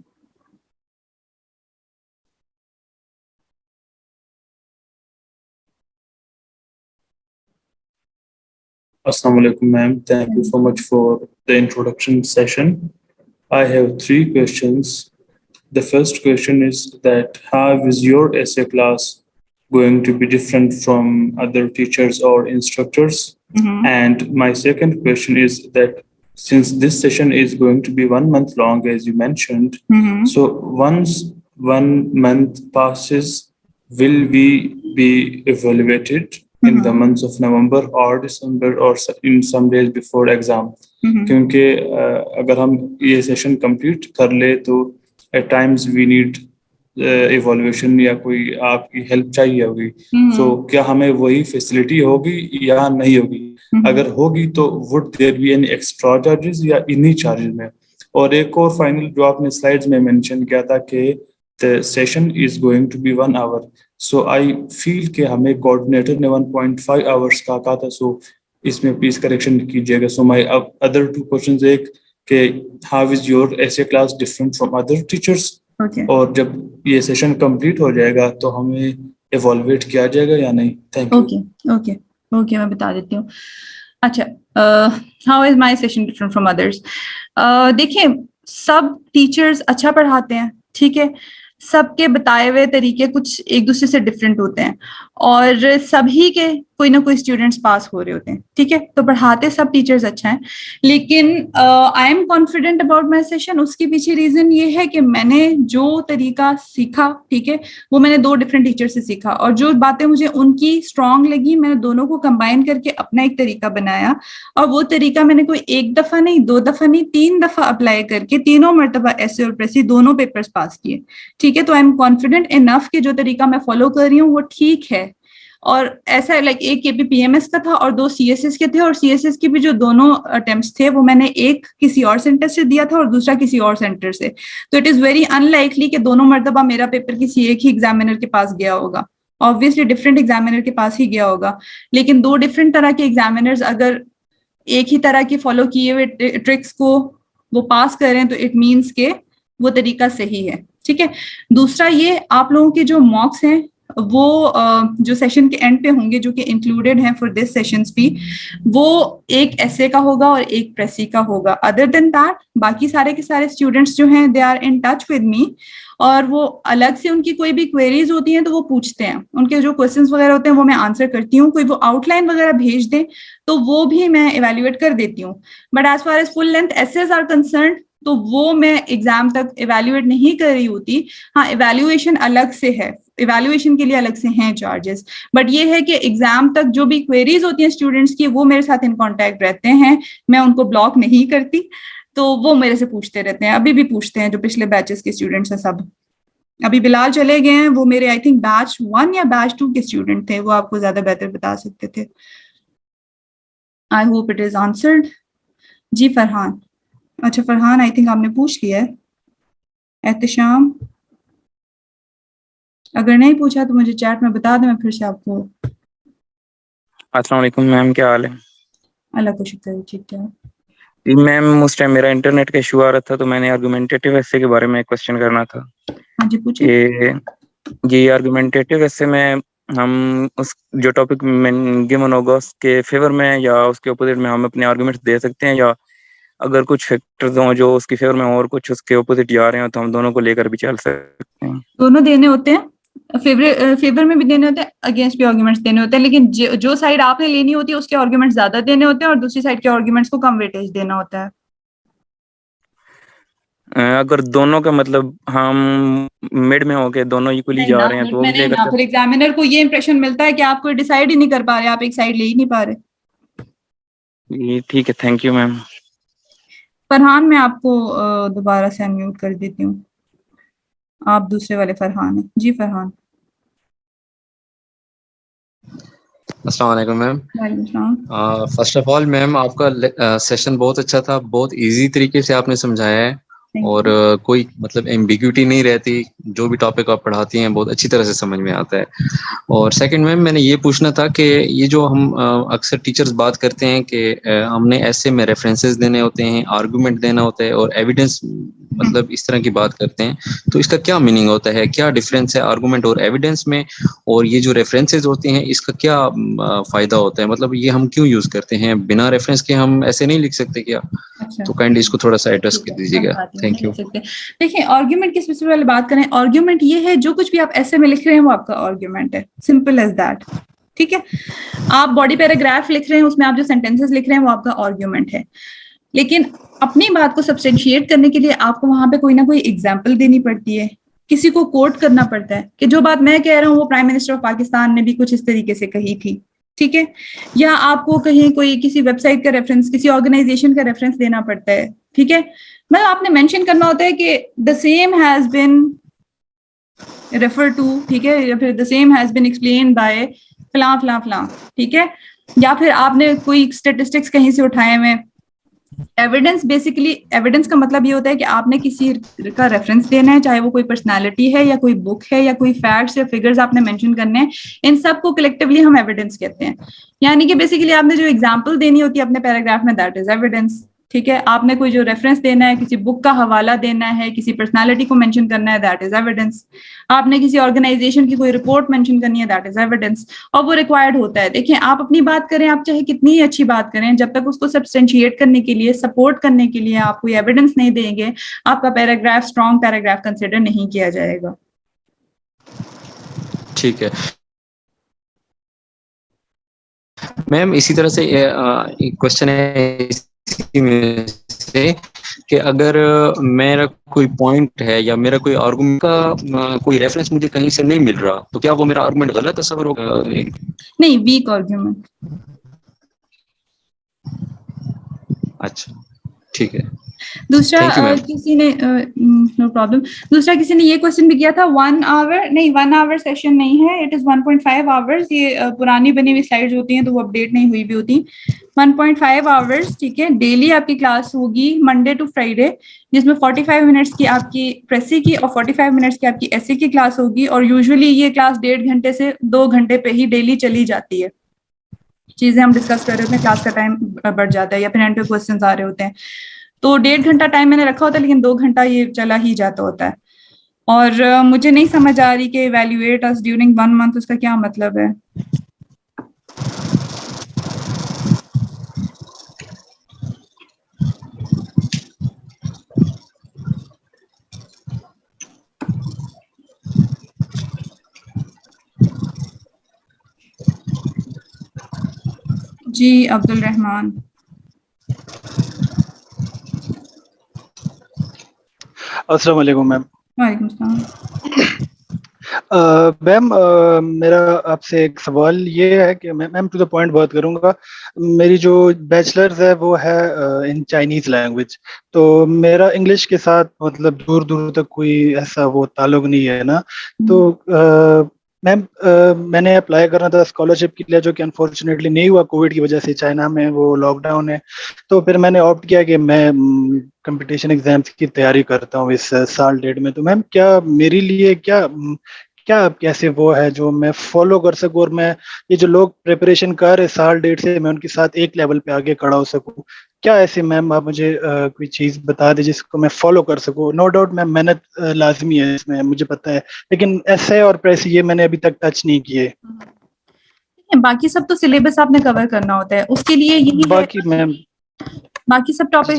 Assalamu alaikum, ma'am. Thank you so much for the introduction session. I have 3 questions. The first question is that how is your essay class going to be different from other teachers or instructors? And my second question is that since this session is going to be 1 month long, as you mentioned, so once 1 month passes, will we be evaluated in the months of November or December or in some days before exam? क्योंकि अगर हम ये session complete कर ले तो at times we need evaluation या कोई आपकी हेल्प चाहिए होगी, so क्या हमें वही फैसिलिटी होगी या नहीं होगी? अगर होगी तो would there be any extra charges या इन्हीं चार्जेस में? और एक और फाइनल जो आपने स्लाइड्स में मेंशन किया था कि the session is going to be 1 hour, so I feel कि हमें कोऑर्डिनेटर ने 1.5 hours का कहा था, so इसमें प्लीज करेक्शन कीजिएगा। So my other 2 questions, एक कि हाउ इज योर ऐसे class different from other teachers, और जब ये सेशन कंप्लीट हो जाएगा तो हमें इवॉल्वेट किया जाएगा या नहीं। Thank you. ओके मैं बता देती हूँ। अच्छा, how is my session different from others? देखिए, सब टीचर्स अच्छा पढ़ाते हैं, ठीक है, सबके बताए हुए तरीके कुछ एक दूसरे से डिफरेंट होते हैं और सभी के कोई ना कोई स्टूडेंट्स पास हो रहे होते हैं, ठीक है, तो पढ़ाते सब टीचर्स अच्छा है, लेकिन I am confident about my session. उसके पीछे रीजन ये है कि मैंने जो तरीका सीखा, ठीक है, वो मैंने 2 डिफरेंट टीचर से सीखा और जो बातें मुझे उनकी स्ट्रांग लगी मैंने दोनों को कंबाइन करके अपना एक तरीका बनाया और वो तरीका मैंने कोई 1 दफा नहीं, 2 दफा नहीं, 3 दफा अप्लाई करके तीनों मर्तबा ऐसे और प्रेसी दोनों पेपर्स पास किए, ठीक है। तो आई एम कॉन्फिडेंट इनफ कि जो तरीका मैं फॉलो कर रही हूँ वो ठीक है। और ऐसा लाइक एक KPPMS का था और 2 CSS के थे और CSS की भी जो दोनों अटेम्प्ट्स थे वो मैंने एक किसी और सेंटर से दिया था और दूसरा किसी और सेंटर से, तो इट इज वेरी अनलाइकली कि दोनों मर्तबा मेरा पेपर किसी एक ही एग्जामिनर के पास गया होगा, ऑब्वियसली डिफरेंट एग्जामिनर के पास ही गया होगा, लेकिन 2 डिफरेंट तरह के एग्जामिनर्स अगर एक ही तरह की फॉलो किए हुए ट्रिक्स को वो पास करें तो इट मीन्स के वो तरीका सही है, ठीक है। दूसरा ये, आप लोगों के जो मॉक्स हैं वो जो सेशन के एंड पे होंगे जो कि इंक्लूडेड हैं फॉर दिस सेशंस भी, वो एक ऐसे का होगा और एक प्रेसी का होगा। अदर देन दैट बाकी सारे के सारे स्टूडेंट्स जो हैं they are in touch with me और वो अलग से उनकी कोई भी क्वेरीज होती हैं तो वो पूछते हैं, उनके जो क्वेश्चंस वगैरह होते हैं वो मैं आंसर करती हूँ, कोई वो आउटलाइन वगैरह भेज दें तो वो भी मैं इवेल्युएट कर देती हूँ। But as far as full length essays are concern तो वो मैं एग्जाम तक इवेल्युएट नहीं कर रही होती। हाँ, इवेल्युएशन अलग से है, इवेल्युएशन के लिए अलग से हैं चार्जेस, बट ये है कि एग्जाम तक जो भी क्वेरीज होती हैं स्टूडेंट्स की वो मेरे साथ इन कांटेक्ट रहते हैं, मैं उनको ब्लॉक नहीं करती, तो वो मेरे से पूछते रहते हैं, अभी भी पूछते हैं, जो पिछले बैचेस के स्टूडेंट्स हैं सब। अभी बिलाल चले गए हैं, वो मेरे आई थिंक बैच 1 या बैच 2 के स्टूडेंट थे, वो आपको ज्यादा बेहतर बता सकते थे। I hope it is answered. जी फरहान, अच्छा फरहान आई थिंक आपने पूछ लिया है। एहतशाम, अगर नहीं पूछा तो मुझे चैट में बता दें, मैं फिर से आपको। अस्सलाम वालेकुम मैम, क्या हाल है? अल्लाह का शुक्र, ठीक है मैम। उस टाइम मेरा इंटरनेट का इशू आ रहा था तो मैंने आर्गुमेंटेटिव एसे के बारे में क्वेश्चन करना था। हाँ जी पूछिए। ये आर्गुमेंटेटिव एसे में हम उस जो टॉपिक गिवन होगा उसके फेवर में या उसके अपोजिट में हम अपने आर्गुमेंट्स दे सकते हैं, या अगर कुछ फैक्टर्स हों जो उसके फेवर में और कुछ उसके अपोजिट जा रहे हैं तो हम दोनों को लेकर भी चल सकते हैं? दोनों देने होते हैं, फेवर में भी देने होते हैं, अगेंस्ट भी आर्गुमेंट्स देने होते हैं, लेकिन जो साइड आपने लेनी होती है उसके आर्गुमेंट्स ज्यादा देने होते हैं और दूसरी साइड के आर्गुमेंट्स को कम वेटेज देना होता है। अगर दोनों का मतलब हम मिड में होके दोनों इक्वली जा रहे हैं तो वो भी लेकर फिर एग्जामिनर को ये इंप्रेशन मिलता है कि आप कोई डिसाइड ही नहीं कर पा रहे, आप एक साइड ले ही नहीं पा रहे। ठीक है, थैंक यू मैम। फरहान, मैं आपको दोबारा से अनम्यूट कर देती हूँ, आप दूसरे वाले फरहान हैं। जी फरहान। अस्सलाम वालेकुम ma'am. First of all ma'am, आपका सेशन बहुत अच्छा था, बहुत इजी तरीके से आपने समझाया है और कोई मतलब एम्बिग्यूटी नहीं रहती, जो भी टॉपिक आप पढ़ाती हैं बहुत अच्छी तरह से समझ में आता है। और सेकंड मैम, मैंने ये पूछना था कि ये जो हम अक्सर टीचर्स बात करते हैं कि हमने ऐसे में रेफरेंसेस देने होते हैं, आर्गुमेंट देना होता है और एविडेंस, मतलब इस तरह की बात करते हैं, तो इसका क्या मीनिंग होता है? क्या डिफरेंस है आर्गुमेंट और एविडेंस में? और ये जो रेफरेंसेस होते हैं इसका क्या फायदा होता है? मतलब ये हम क्यों यूज करते हैं? बिना रेफरेंस के हम ऐसे नहीं लिख सकते क्या? अच्छा, तो काइंडली इसको थोड़ा सा एड्रेस कर दीजिएगा। Thank you. देखिए, आर्गुमेंट की स्पेसिफिक वाली बात करें, आर्गुमेंट ये है जो कुछ भी आप ऐसे में लिख रहे हैं वो आपका आर्गुमेंट है, सिंपल एज दैट, ठीक है। आप बॉडी पैराग्राफ लिख रहे हैं, उसमें आप जो सेंटेंसेस लिख रहे हैं वो आपका आर्गुमेंट है, लेकिन अपनी बात को सब्सटेंशिएट करने के लिए आपको वहां पे कोई ना कोई एग्जाम्पल देनी पड़ती है, किसी को कोट करना पड़ता है कि जो बात मैं कह रहा हूँ वो प्राइम मिनिस्टर ऑफ पाकिस्तान ने भी कुछ इस तरीके से कही थी, ठीक है। या आपको कहीं कोई किसी वेबसाइट का रेफरेंस, किसी ऑर्गेनाइजेशन का रेफरेंस देना पड़ता है, ठीक है। मतलब आपने मेंशन करना होता है कि the same has been refer to, ठीक है, या फिर the same has been explain by फलां फलां फलां, ठीक है। या फिर आपने कोई स्टेटिस्टिक्स कहीं से उठाए हुए। एविडेंस, बेसिकली एविडेंस का मतलब ये होता है कि आपने किसी का रेफरेंस देना है, चाहे वो कोई पर्सनालिटी है या कोई बुक है या कोई फैक्ट्स या फिगर्स आपने मेंशन करने हैं, इन सब को कलेक्टिवली हम एविडेंस कहते हैं। यानी कि बेसिकली आपने जो एग्जांपल देनी होती है अपने पैराग्राफ में, दैट इज एविडेंस, ठीक है, आपने कोई जो रेफरेंस देना है, किसी बुक का हवाला देना है, किसी पर्सनालिटी को मेंशन करना है, दैट इज एविडेंस। आपने किसी ऑर्गेनाइजेशन की कोई रिपोर्ट मेंशन करनी है, दैट इज एविडेंस, और वो रिक्वायर्ड होता है। देखिए, आप अपनी बात करें, आप चाहे कितनी ही अच्छी बात करें, जब तक उसको सब्सटेंशिएट करने के लिए, सपोर्ट करने के लिए आप कोई एविडेंस नहीं देंगे, आपका पैराग्राफ स्ट्रॉन्ग पैराग्राफ कंसिडर नहीं किया जाएगा। ठीक है मैम, इसी तरह से एक क्वेश्चन है इसी में से कि अगर मेरा कोई पॉइंट है या मेरा कोई आर्गुमेंट का कोई रेफरेंस मुझे कहीं से नहीं मिल रहा, तो क्या वो मेरा आर्गुमेंट गलत तस्वर होगा? नहीं, वीक आर्गुमेंट। अच्छा, ठीक है। दूसरा किसी ने नो प्रॉब्लम, दूसरा किसी ने ये क्वेश्चन भी किया था, 1 आवर नहीं, 1 आवर सेशन नहीं है, इट इज 1.5 आवर्स। ये पुरानी बनी हुई स्लाइड्स होती हैं तो वो अपडेट नहीं हुई भी होती। 1.5 आवर्स, ठीक है, डेली आपकी क्लास होगी मंडे टू फ्राइडे, जिसमें 45 मिनट्स की आपकी प्रेसी की और 45 मिनट्स की आपकी एसए की क्लास होगी। और यूजुअली ये क्लास 1.5 घंटे से 2 घंटे पे ही डेली चली जाती है। चीजें हम डिस्कस कर रहे होते हैं, क्लास का टाइम बढ़ जाता है या फिर एंड पे क्वेश्चंस आ रहे होते हैं, तो 1.5 घंटा टाइम मैंने रखा होता है, लेकिन 2 घंटा ये चला ही जाता होता है। और मुझे नहीं समझ आ रही कि इवैल्यूएट अस ड्यूरिंग 1 मंथ, उसका क्या मतलब है? जी अब्दुल रहमान। अस्सलाम वालेकुम मैम। वालेकुम सलाम। मैम, मेरा आपसे एक सवाल ये है कि मैम टू द पॉइंट बात करूंगा। मेरी जो बैचलर्स है वो है इन चाइनीज लैंग्वेज, तो मेरा इंग्लिश के साथ मतलब दूर दूर तक कोई ऐसा वो ताल्लुक नहीं है ना। तो मैम, मैंने अप्लाई करना था स्कॉलरशिप के लिए, जो कि अनफॉर्चुनेटली नहीं हुआ कोविड की वजह से, चाइना में वो लॉकडाउन है। तो फिर मैंने ऑप्ट किया कि मैं कंपटीशन एग्जाम्स की तैयारी करता हूँ इस साल डेट में। तो मैम, क्या मेरे लिए क्या क्या कैसे वो है जो मैं फॉलो कर सकूँ, और मैं ये जो लोग प्रिपरेशन कर रहे साल डेट से, मैं उनके साथ एक लेवल पे आगे खड़ा हो सकूँ? क्या ऐसे मैम आप मुझे कोई चीज़ बता दें जिसको मैं फॉलो कर सकूँ? नो डाउट मैम, मेहनत लाजमी है इसमें, मुझे पता है, लेकिन ऐसे और प्रेस ये मैंने अभी तक टच नहीं किए। बाकी सब तो सिलेबस आपने कवर करना होता है, उसके लिए यही बाकी मैम, बाकी सब टॉपिक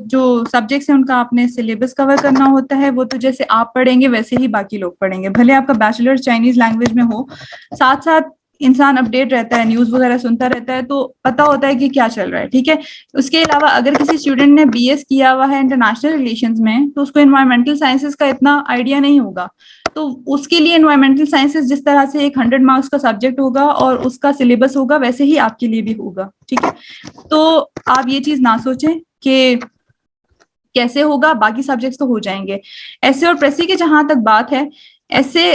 जो सब्जेक्ट्स हैं उनका आपने सिलेबस कवर करना होता है। वो तो जैसे आप पढ़ेंगे वैसे ही बाकी लोग पढ़ेंगे, भले आपका बैचलर चाइनीज लैंग्वेज में हो, साथ साथ इंसान अपडेट रहता है, न्यूज वगैरह सुनता रहता है, तो पता होता है कि क्या चल रहा है, ठीक है। उसके अलावा अगर किसी स्टूडेंट ने बीएस किया हुआ है इंटरनेशनल रिलेशंस में, तो उसको एनवायरमेंटल साइंसेस का इतना आइडिया नहीं होगा, तो उसके लिए एनवायरमेंटल साइंसेस जिस तरह से एक 100 मार्क्स का सब्जेक्ट होगा और उसका सिलेबस होगा, वैसे ही आपके लिए भी होगा, ठीक है। तो आप ये चीज ना सोचें कि कैसे होगा, बाकी सब्जेक्ट्स तो हो जाएंगे। ऐसे और प्रेसी की जहां तक बात है, ऐसे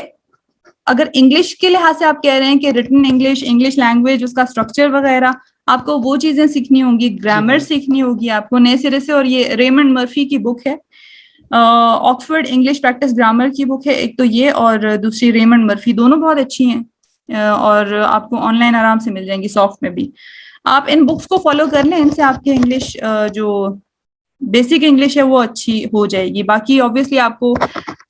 अगर इंग्लिश के लिहाज से आप कह रहे हैं कि रिटन इंग्लिश, इंग्लिश लैंग्वेज, उसका स्ट्रक्चर वगैरह, आपको वो चीजें सीखनी होंगी, ग्रामर सीखनी होगी आपको नए सिरे से। और ये रेमंड मर्फी की बुक है, ऑक्सफोर्ड इंग्लिश प्रैक्टिस ग्रामर की बुक है एक तो ये, और दूसरी रेमंड मर्फी, दोनों बहुत अच्छी हैं और आपको ऑनलाइन आराम से मिल जाएंगी, सॉफ्ट में भी। आप इन बुक्स को फॉलो कर लें, इनसे आपके इंग्लिश जो बेसिक इंग्लिश है वो अच्छी हो जाएगी। बाकी ऑब्वियसली आपको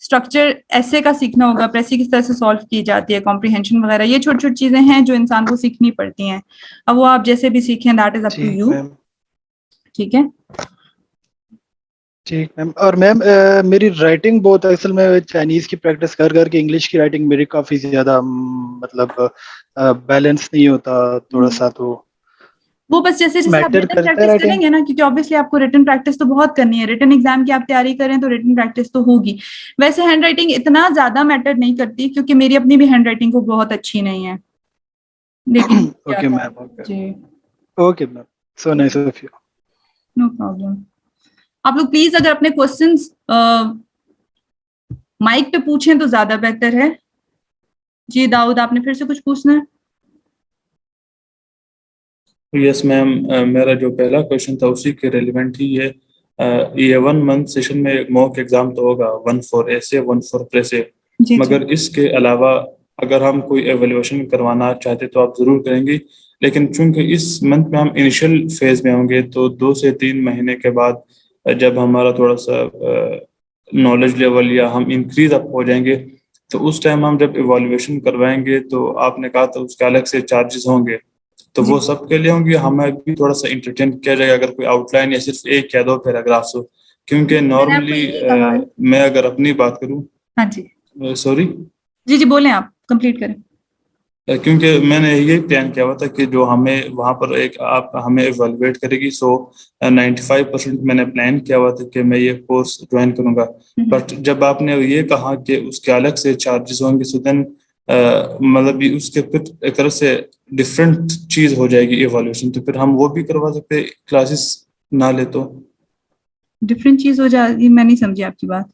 स्ट्रक्चर ऐसे का सीखना होगा, प्रेसी किस तरह से सॉल्व की जाती है, कॉम्प्रिहेंशन वगैरह, ये छोटी छोटी चीजें हैं जो इंसान को सीखनी पड़ती हैं। अब वो आप जैसे भी सीखें, that is up to you, ठीक है। ठीक मैम। और मैम, मेरी राइटिंग बहुत, असल में चाइनीज की प्रैक्टिस कर करके इंग्लिश की राइटिंग मेरी काफी ज्यादा मतलब बैलेंस नहीं होता थोड़ा सा, तो वो बस जैसे जैसे आप मैटर रिटन करता है प्रैक्टिस राइटिंग। करेंगे ना, क्योंकि ऑब्वियसली आपको रिटन प्रैक्टिस तो बहुत करनी है, रिटन एग्जाम की आप तैयारी करें तो रिटन प्रैक्टिस तो होगी। वैसे हैंड राइटिंग इतना ज्यादा मैटर नहीं करती, क्योंकि मेरी अपनी भी हैंड राइटिंग को बहुत अच्छी नहीं है, लेकिन okay ma'am, okay ma'am, so nice of you. No problem. आप लोग प्लीज अगर अपने क्वेश्चंस माइक पे पूछें तो ज्यादा बेहतर है। जी दाऊद, आपने फिर से कुछ पूछना है? यस मैम, मेरा जो पहला क्वेश्चन था उसी के रिलेवेंट ही है। ये 1 मंथ सेशन में मॉक एग्जाम तो होगा, 1 फॉर एसे 1 फॉर प्रेसे, मगर इसके अलावा अगर हम कोई एवेल्युएशन करवाना चाहते तो आप जरूर करेंगे। लेकिन चूंकि इस मंथ में हम इनिशियल फेज में होंगे, तो 2 से 3 महीने के बाद जब हमारा थोड़ा सा नॉलेज लेवल या हम इंक्रीज अप हो जाएंगे, तो उस टाइम हम जब इवॉल्यूएशन करवाएंगे, तो आपने कहा था उसके अलग से चार्जेस होंगे, तो वो सबके लिए होंगे। हमें भी थोड़ा सा इंटरटेन किया जाएगा अगर कोई आउटलाइन या सिर्फ 1 या 2 पैराग्राफ्स हो, क्योंकि नॉर्मली मैं अगर अपनी बात करूं। हाँ जी, सॉरी, जी बोलें, आप कंप्लीट करें। क्योंकि मैंने ये प्लान किया हुआ था कि जो हमें वहाँ पर एक आप हमें इवेलुएट करेगी, सो 95% मैंने प्लान किया हुआ था कि मैं ये कोर्स ज्वाइन करूँगा। बट जब आपने ये कहा कि उसके अलग से चार्जेस होंगे, सो देन मतलब उसके फिर एक तरह से डिफरेंट चीज़ हो जाएगी इवोल्यूशन, तो फिर हम वो भी करवा सकते क्लासेस ना ले तो। डिफरेंट चीज हो जाएगी, मैं नहीं समझी आपकी बात।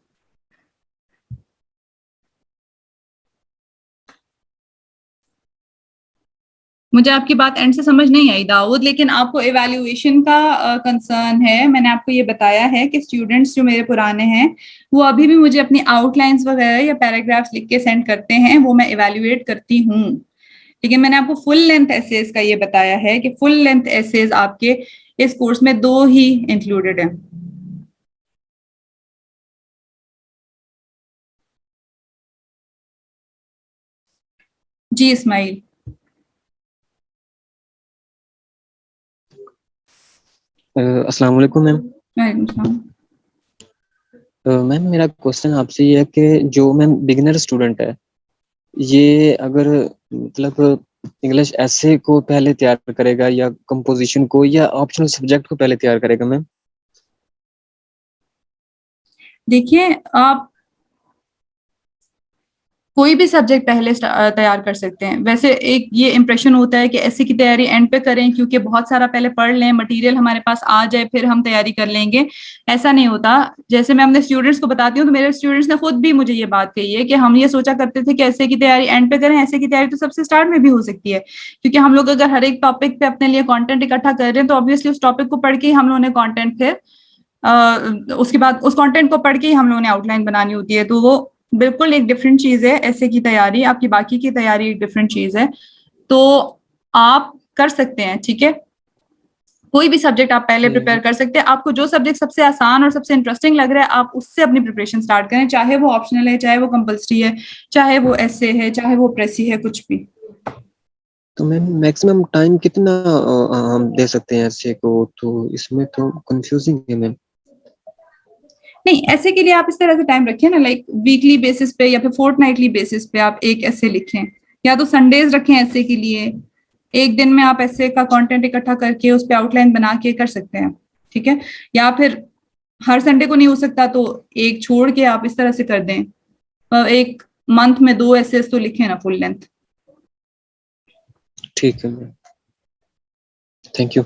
मुझे आपकी बात एंड से समझ नहीं आई दाऊद, लेकिन आपको इवैल्यूएशन का कंसर्न है। मैंने आपको ये बताया है कि स्टूडेंट्स जो मेरे पुराने हैं वो अभी भी मुझे अपनी आउटलाइंस वगैरह या पैराग्राफ्स लिख के सेंड करते हैं, वो मैं इवैल्यूएट करती हूँ। लेकिन मैंने आपको फुल लेंथ एसेज का ये बताया है कि फुल लेंथ एसेज आपके इस कोर्स में 2 ही इंक्लूडेड है। जी इस्माइल। अस्सलाम वालेकुम मैम। वालेकुम सलाम। मैम मेरा क्वेश्चन आपसे ये है कि जो मैम बिगिनर स्टूडेंट है, ये अगर मतलब इंग्लिश ऐसे को पहले तैयार करेगा या कंपोजिशन को या ऑप्शनल सब्जेक्ट को पहले तैयार करेगा मैम? देखिए, आप कोई भी सब्जेक्ट पहले तैयार कर सकते हैं। वैसे एक ये इंप्रेशन होता है कि ऐसे की तैयारी एंड पे करें, क्योंकि बहुत सारा पहले पढ़ लें, मटेरियल हमारे पास आ जाए, फिर हम तैयारी कर लेंगे। ऐसा नहीं होता। जैसे मैं अपने स्टूडेंट्स को बताती हूँ, तो मेरे स्टूडेंट्स ने खुद भी मुझे ये बात कही है कि हम ये सोचा करते थे कि ऐसे की तैयारी एंड पे करें, ऐसे की तैयारी तो सबसे स्टार्ट में भी हो सकती है, क्योंकि हम लोग अगर हर एक टॉपिक पे अपने लिए कॉन्टेंट इकट्ठा कर रहे हैं, तो ऑब्वियसली उस टॉपिक को पढ़ के ही हम लोगों ने कॉन्टेंट फिर उसके बाद उस कंटेंट को पढ़ के ही हम लोगों ने आउटलाइन बनानी होती है। तो वो बिल्कुल एक डिफरेंट चीज है। ऐसे की तैयारी, आपकी बाकी की तैयारी एक डिफरेंट चीज है। तो आप कर सकते हैं, ठीक है, कोई भी सब्जेक्ट आप पहले प्रिपेयर कर सकते हैं। आपको जो सब्जेक्ट सबसे आसान और सबसे इंटरेस्टिंग लग रहा है, आप उससे अपनी प्रिपरेशन स्टार्ट करें, चाहे वो ऑप्शनल है, चाहे वो कंपल्सरी है, चाहे वो एसे है, चाहे वो प्रेसी है, कुछ भी। तो मैम मैक्सिमम टाइम कितना हम दे सकते हैं ऐसे को? तो इसमें तो कंफ्यूजिंग है मैम। नहीं, ऐसे के लिए आप इस तरह से टाइम रखिए ना, लाइक वीकली बेसिस पे या फिर फोर्टनाइटली बेसिस पे आप एक ऐसे लिखें, या तो संडेज रखें ऐसे के लिए। एक दिन में आप ऐसे का कंटेंट इकट्ठा करके उस पे आउटलाइन बना के कर सकते हैं, ठीक है। या फिर हर संडे को नहीं हो सकता, तो एक छोड़ के आप इस तरह से कर दें, एक मंथ में 2 एसेस तो लिखें ना फुल लेंथ। ठीक है मैम, थैंक यू।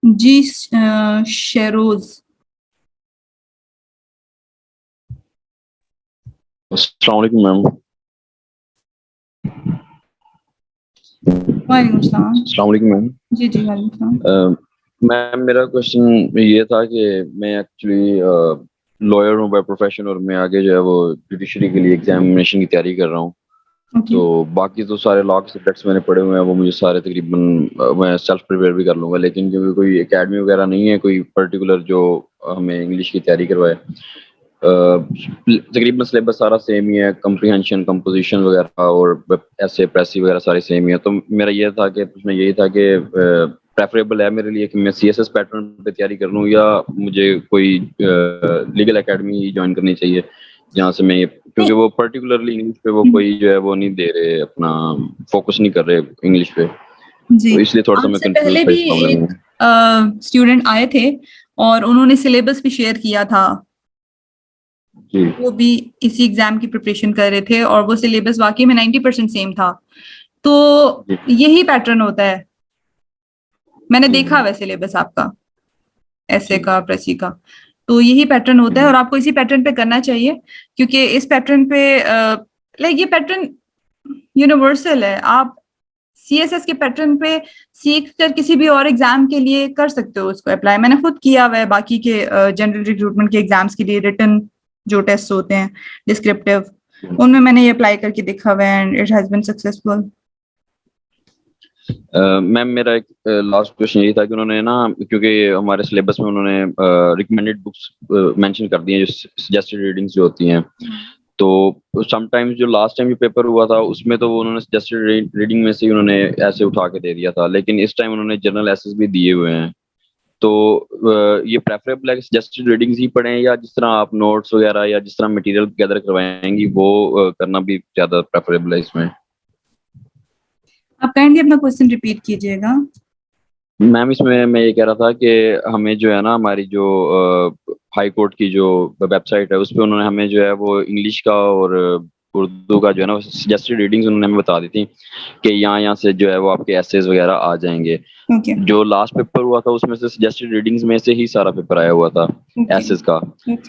जी शेरोज। अस्सलाम वालेकुम मैम। वालेकुम सलाम। अस्सलाम वालेकुम मैम। जी जी वालेकुम सलाम। मैम मेरा क्वेश्चन ये था कि मैं एक्चुअली लॉयर हूँ बाय प्रोफेशन, और मैं आगे जो है वो जुडिशरी के लिए एग्जामिनेशन की तैयारी कर रहा हूँ। तो बाकी तो सारे लॉ के सब्जेक्ट्स मैंने पढ़े हुए हैं, वो मुझे सारे तकरीबन मैं सेल्फ प्रिपेयर भी कर लूँगा, लेकिन क्योंकि कोई एकेडमी वगैरह नहीं है कोई पर्टिकुलर जो हमें इंग्लिश की तैयारी करवाए, तकरीबन सिलेबस सारा सेम ही है, कंप्रीहेंशन, कंपोजिशन वगैरह और ऐसे प्रेसी वगैरह सारे सेम ही है। तो मेरा ये था कि उसमें यही था कि प्रेफरेबल है मेरे लिए कि मैं सीएसएस पैटर्न पे तैयारी कर लूँ, या मुझे कोई लीगल एकेडमी ज्वाइन करनी चाहिए जहाँ से मैं ये, क्योंकि वो पर्टिकुलरली इंग्लिश पे वो कोई जो है वो नहीं दे रहे, अपना फोकस नहीं कर रहे इंग्लिश पे, तो इसलिए थोड़ा सा मैं कंफ्यूज पहले था भी इस मामले में। स्टूडेंट आए थे और उन्होंने सिलेबस भी शेयर किया था, वो भी इसी एग्जाम की प्रिपरेशन कर रहे थे, और वो सिलेबस वाकई में 90% सेम था। तो यही पैटर्न होता है, मैंने देखा वह सिलेबस आपका ऐसे का प्रेसी का। तो यही पैटर्न होता है और आपको इसी पैटर्न पे करना चाहिए, क्योंकि इस पैटर्न पे लाइक ये पैटर्न यूनिवर्सल है। आप CSS के पैटर्न पे सीख कर किसी भी और एग्जाम के लिए कर सकते हो उसको अप्लाई। मैंने खुद किया हुआ है बाकी के जनरल रिक्रूटमेंट के एग्जाम्स के लिए, रिटन जो टेस्ट होते हैं डिस्क्रिप्टिव, उनमें मैंने ये अप्लाई करके देखा हुआ है and it has been successful. Ma'am मेरा एक लास्ट क्वेश्चन यही था कि उन्होंने ना, क्योंकि हमारे सिलेबस में उन्होंने रिकमेंडेड बुक्स मेंशन कर दी हैं, जो सजेस्टेड रीडिंग्स जो होती हैं, तो समटाइम्स जो लास्ट टाइम जो पेपर हुआ था उसमें तो उन्होंने सजेस्टेड रीडिंग में से उन्होंने ऐसे उठा के दे दिया था, लेकिन इस टाइम उन्होंने जनरल एसेस भी दिए हुए हैं। तो ये प्रेफरेबल है कि सजेस्टेड रीडिंग्स ही पढ़ें, या जिस तरह आप नोट्स वगैरह या जिस तरह मटेरियल गैदर करवाएंगी वो करना भी ज्यादा प्रेफरेबल है इसमें? आप काइंडली अपना क्वेश्चन रिपीट कीजिएगा। मैम इसमें मैं ये कह रहा था कि हमें जो है ना, हमारी जो हाई कोर्ट की जो वेबसाइट है उस पर उन्होंने हमें जो है वो इंग्लिश का और उर्दू का जो है ना सजेस्टेड रीडिंग्स उन्होंने हमें बता दी थी कि यहाँ से जो है वो आपके एसेज वगैरह आ जाएंगे। जो लास्ट पेपर हुआ था उसमें से सजेस्टेड रीडिंग्स में से ही सारा पेपर आया हुआ था एसेज का।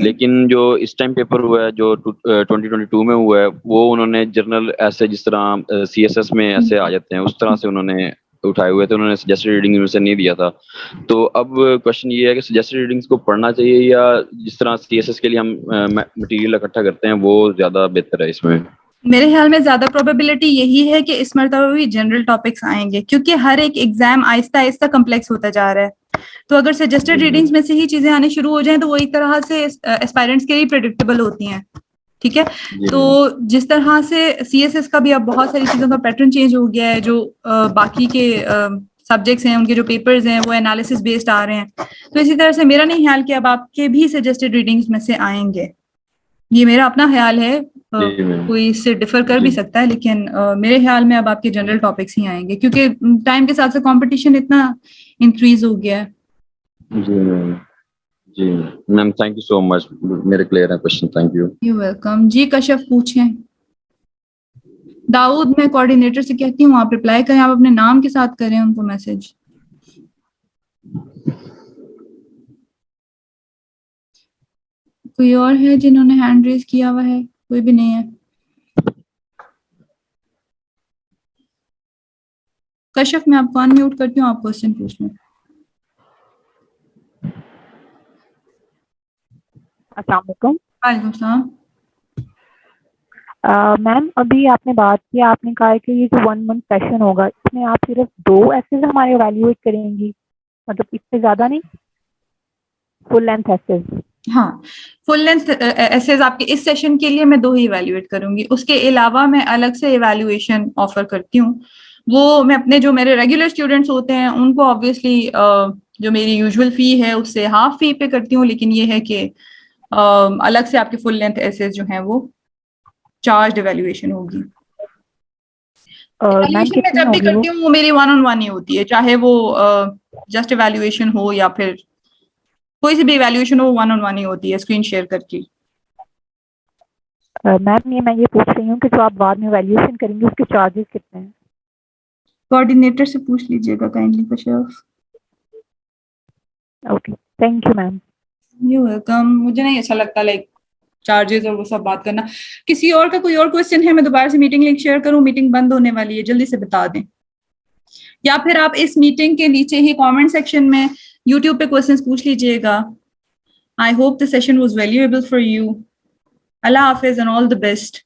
लेकिन जो इस टाइम पेपर हुआ है जो 2022 में हुआ है, वो उन्होंने जर्नल ऐसे जिस तरह CSS में ऐसे आ जाते हैं उस तरह से उन्होंने उठाए हुए थे, उन्होंने सजेस्टेड रीडिंग में से नहीं दिया था। तो अब क्वेश्चन ये है कि सजेस्टेड रीडिंग्स को पढ़ना चाहिए या जिस तरह CSS के लिए हम मटेरियल इकट्ठा करते हैं वो ज्यादा बेहतर है इसमें? मेरे ख्याल में ज्यादा प्रोबेबिलिटी यही है कि इस मरतबा भी जनरल टॉपिक्स आएंगे, क्योंकि हर एक एग्जाम आहिस्ता आहिस्ता कम्प्लेक्स होता जा रहा है। तो अगर सजेस्टेड रीडिंग्स में से ही चीजें आने शुरू हो जाएं तो वो एक तरह से एस्पायरेंट्स के लिए प्रेडिक्टेबल होती हैं, ठीक है। तो जिस तरह से CSS का भी अब बहुत सारी चीजों का पैटर्न चेंज हो गया है, जो बाकी के सब्जेक्ट्स हैं उनके जो पेपर्स हैं वो एनालिसिस बेस्ड आ रहे हैं, तो इसी तरह से मेरा नहीं ख्याल कि अब आपके भी सजेस्टेड रीडिंग्स में से आएंगे। ये मेरा अपना ख्याल है, कोई इससे डिफर कर भी सकता है, लेकिन मेरे ख्याल में अब आपके जनरल टॉपिक्स ही आएंगे, क्योंकि टाइम के साथ साथ कंपटीशन इतना इंक्रीज हो गया है। जी ma'am, thank you so much, मेरे क्लियर है question, thank you. You welcome जी। कश्यप पूछें। दाऊद, मैं कोऑर्डिनेटर से कहती हूँ आप रिप्लाई करें, आप अपने नाम के साथ करें उनको मैसेज। कोई और है जिन्होंने हैंड रेज किया हुआ है? कोई भी नहीं है। कश्यप, मैं आपको अनम्यूट करती हूँ, आप क्वेश्चन पूछ लें। अस्सलाम वालेकुम। वालेकुम सलाम। मैम अभी आपने बात की, आपने कहा कि ये जो 1 मंथ सेशन होगा इसमें आप सिर्फ 2 एसेज हमारे इवैल्यूएट करेंगी, मतलब इससे ज्यादा नहीं, फुल लेंथ एसेज? हाँ, फुल लेंथ एसेज आपके इस सेशन के लिए मैं 2 ही इवैल्यूएट करूंगी। उसके अलावा मैं अलग से इवैल्यूएशन ऑफर करती हूँ, वो मैं अपने जो मेरे रेगुलर स्टूडेंट्स होते हैं उनको ऑब्वियसली जो मेरी यूजुअल फी है उससे हाफ फी पे करती हूँ, लेकिन ये है कि अलग से आपके फुल लेंथ एसेज जो हैं वो चार्ज इवैल्यूएशन होगी। इवैल्यूएशन मैं जब भी करती हूँ वो मेरी 1-on-1 ही होती है, चाहे वो जस्ट इवैल्यूएशन हो या फिर कोई सी भी इवैल्यूएशन हो, 1-on-1 ही होती है, स्क्रीन शेयर करके। मैम ये मैं ये पूछ रही हूँ कि जो आप बाद में इवैल्यूएशन करेंगे उसके चार्जेस कितने हैं? कोऑर्डिनेटर से पूछ लीजिएगा kindly Kashyap. Okay, thank you ma'am. You welcome. मुझे नहीं अच्छा लगता लाइक चार्जेस और वो सब बात करना। किसी और का कोई और क्वेश्चन है? मैं दोबारा से मीटिंग लिंक शेयर करूं, मीटिंग बंद होने वाली है, जल्दी से बता दें, या फिर आप इस मीटिंग के नीचे ही कमेंट सेक्शन में YouTube पे क्वेश्चंस पूछ लीजिएगा। I hope the session was valuable for you. Allah Hafiz and all the best.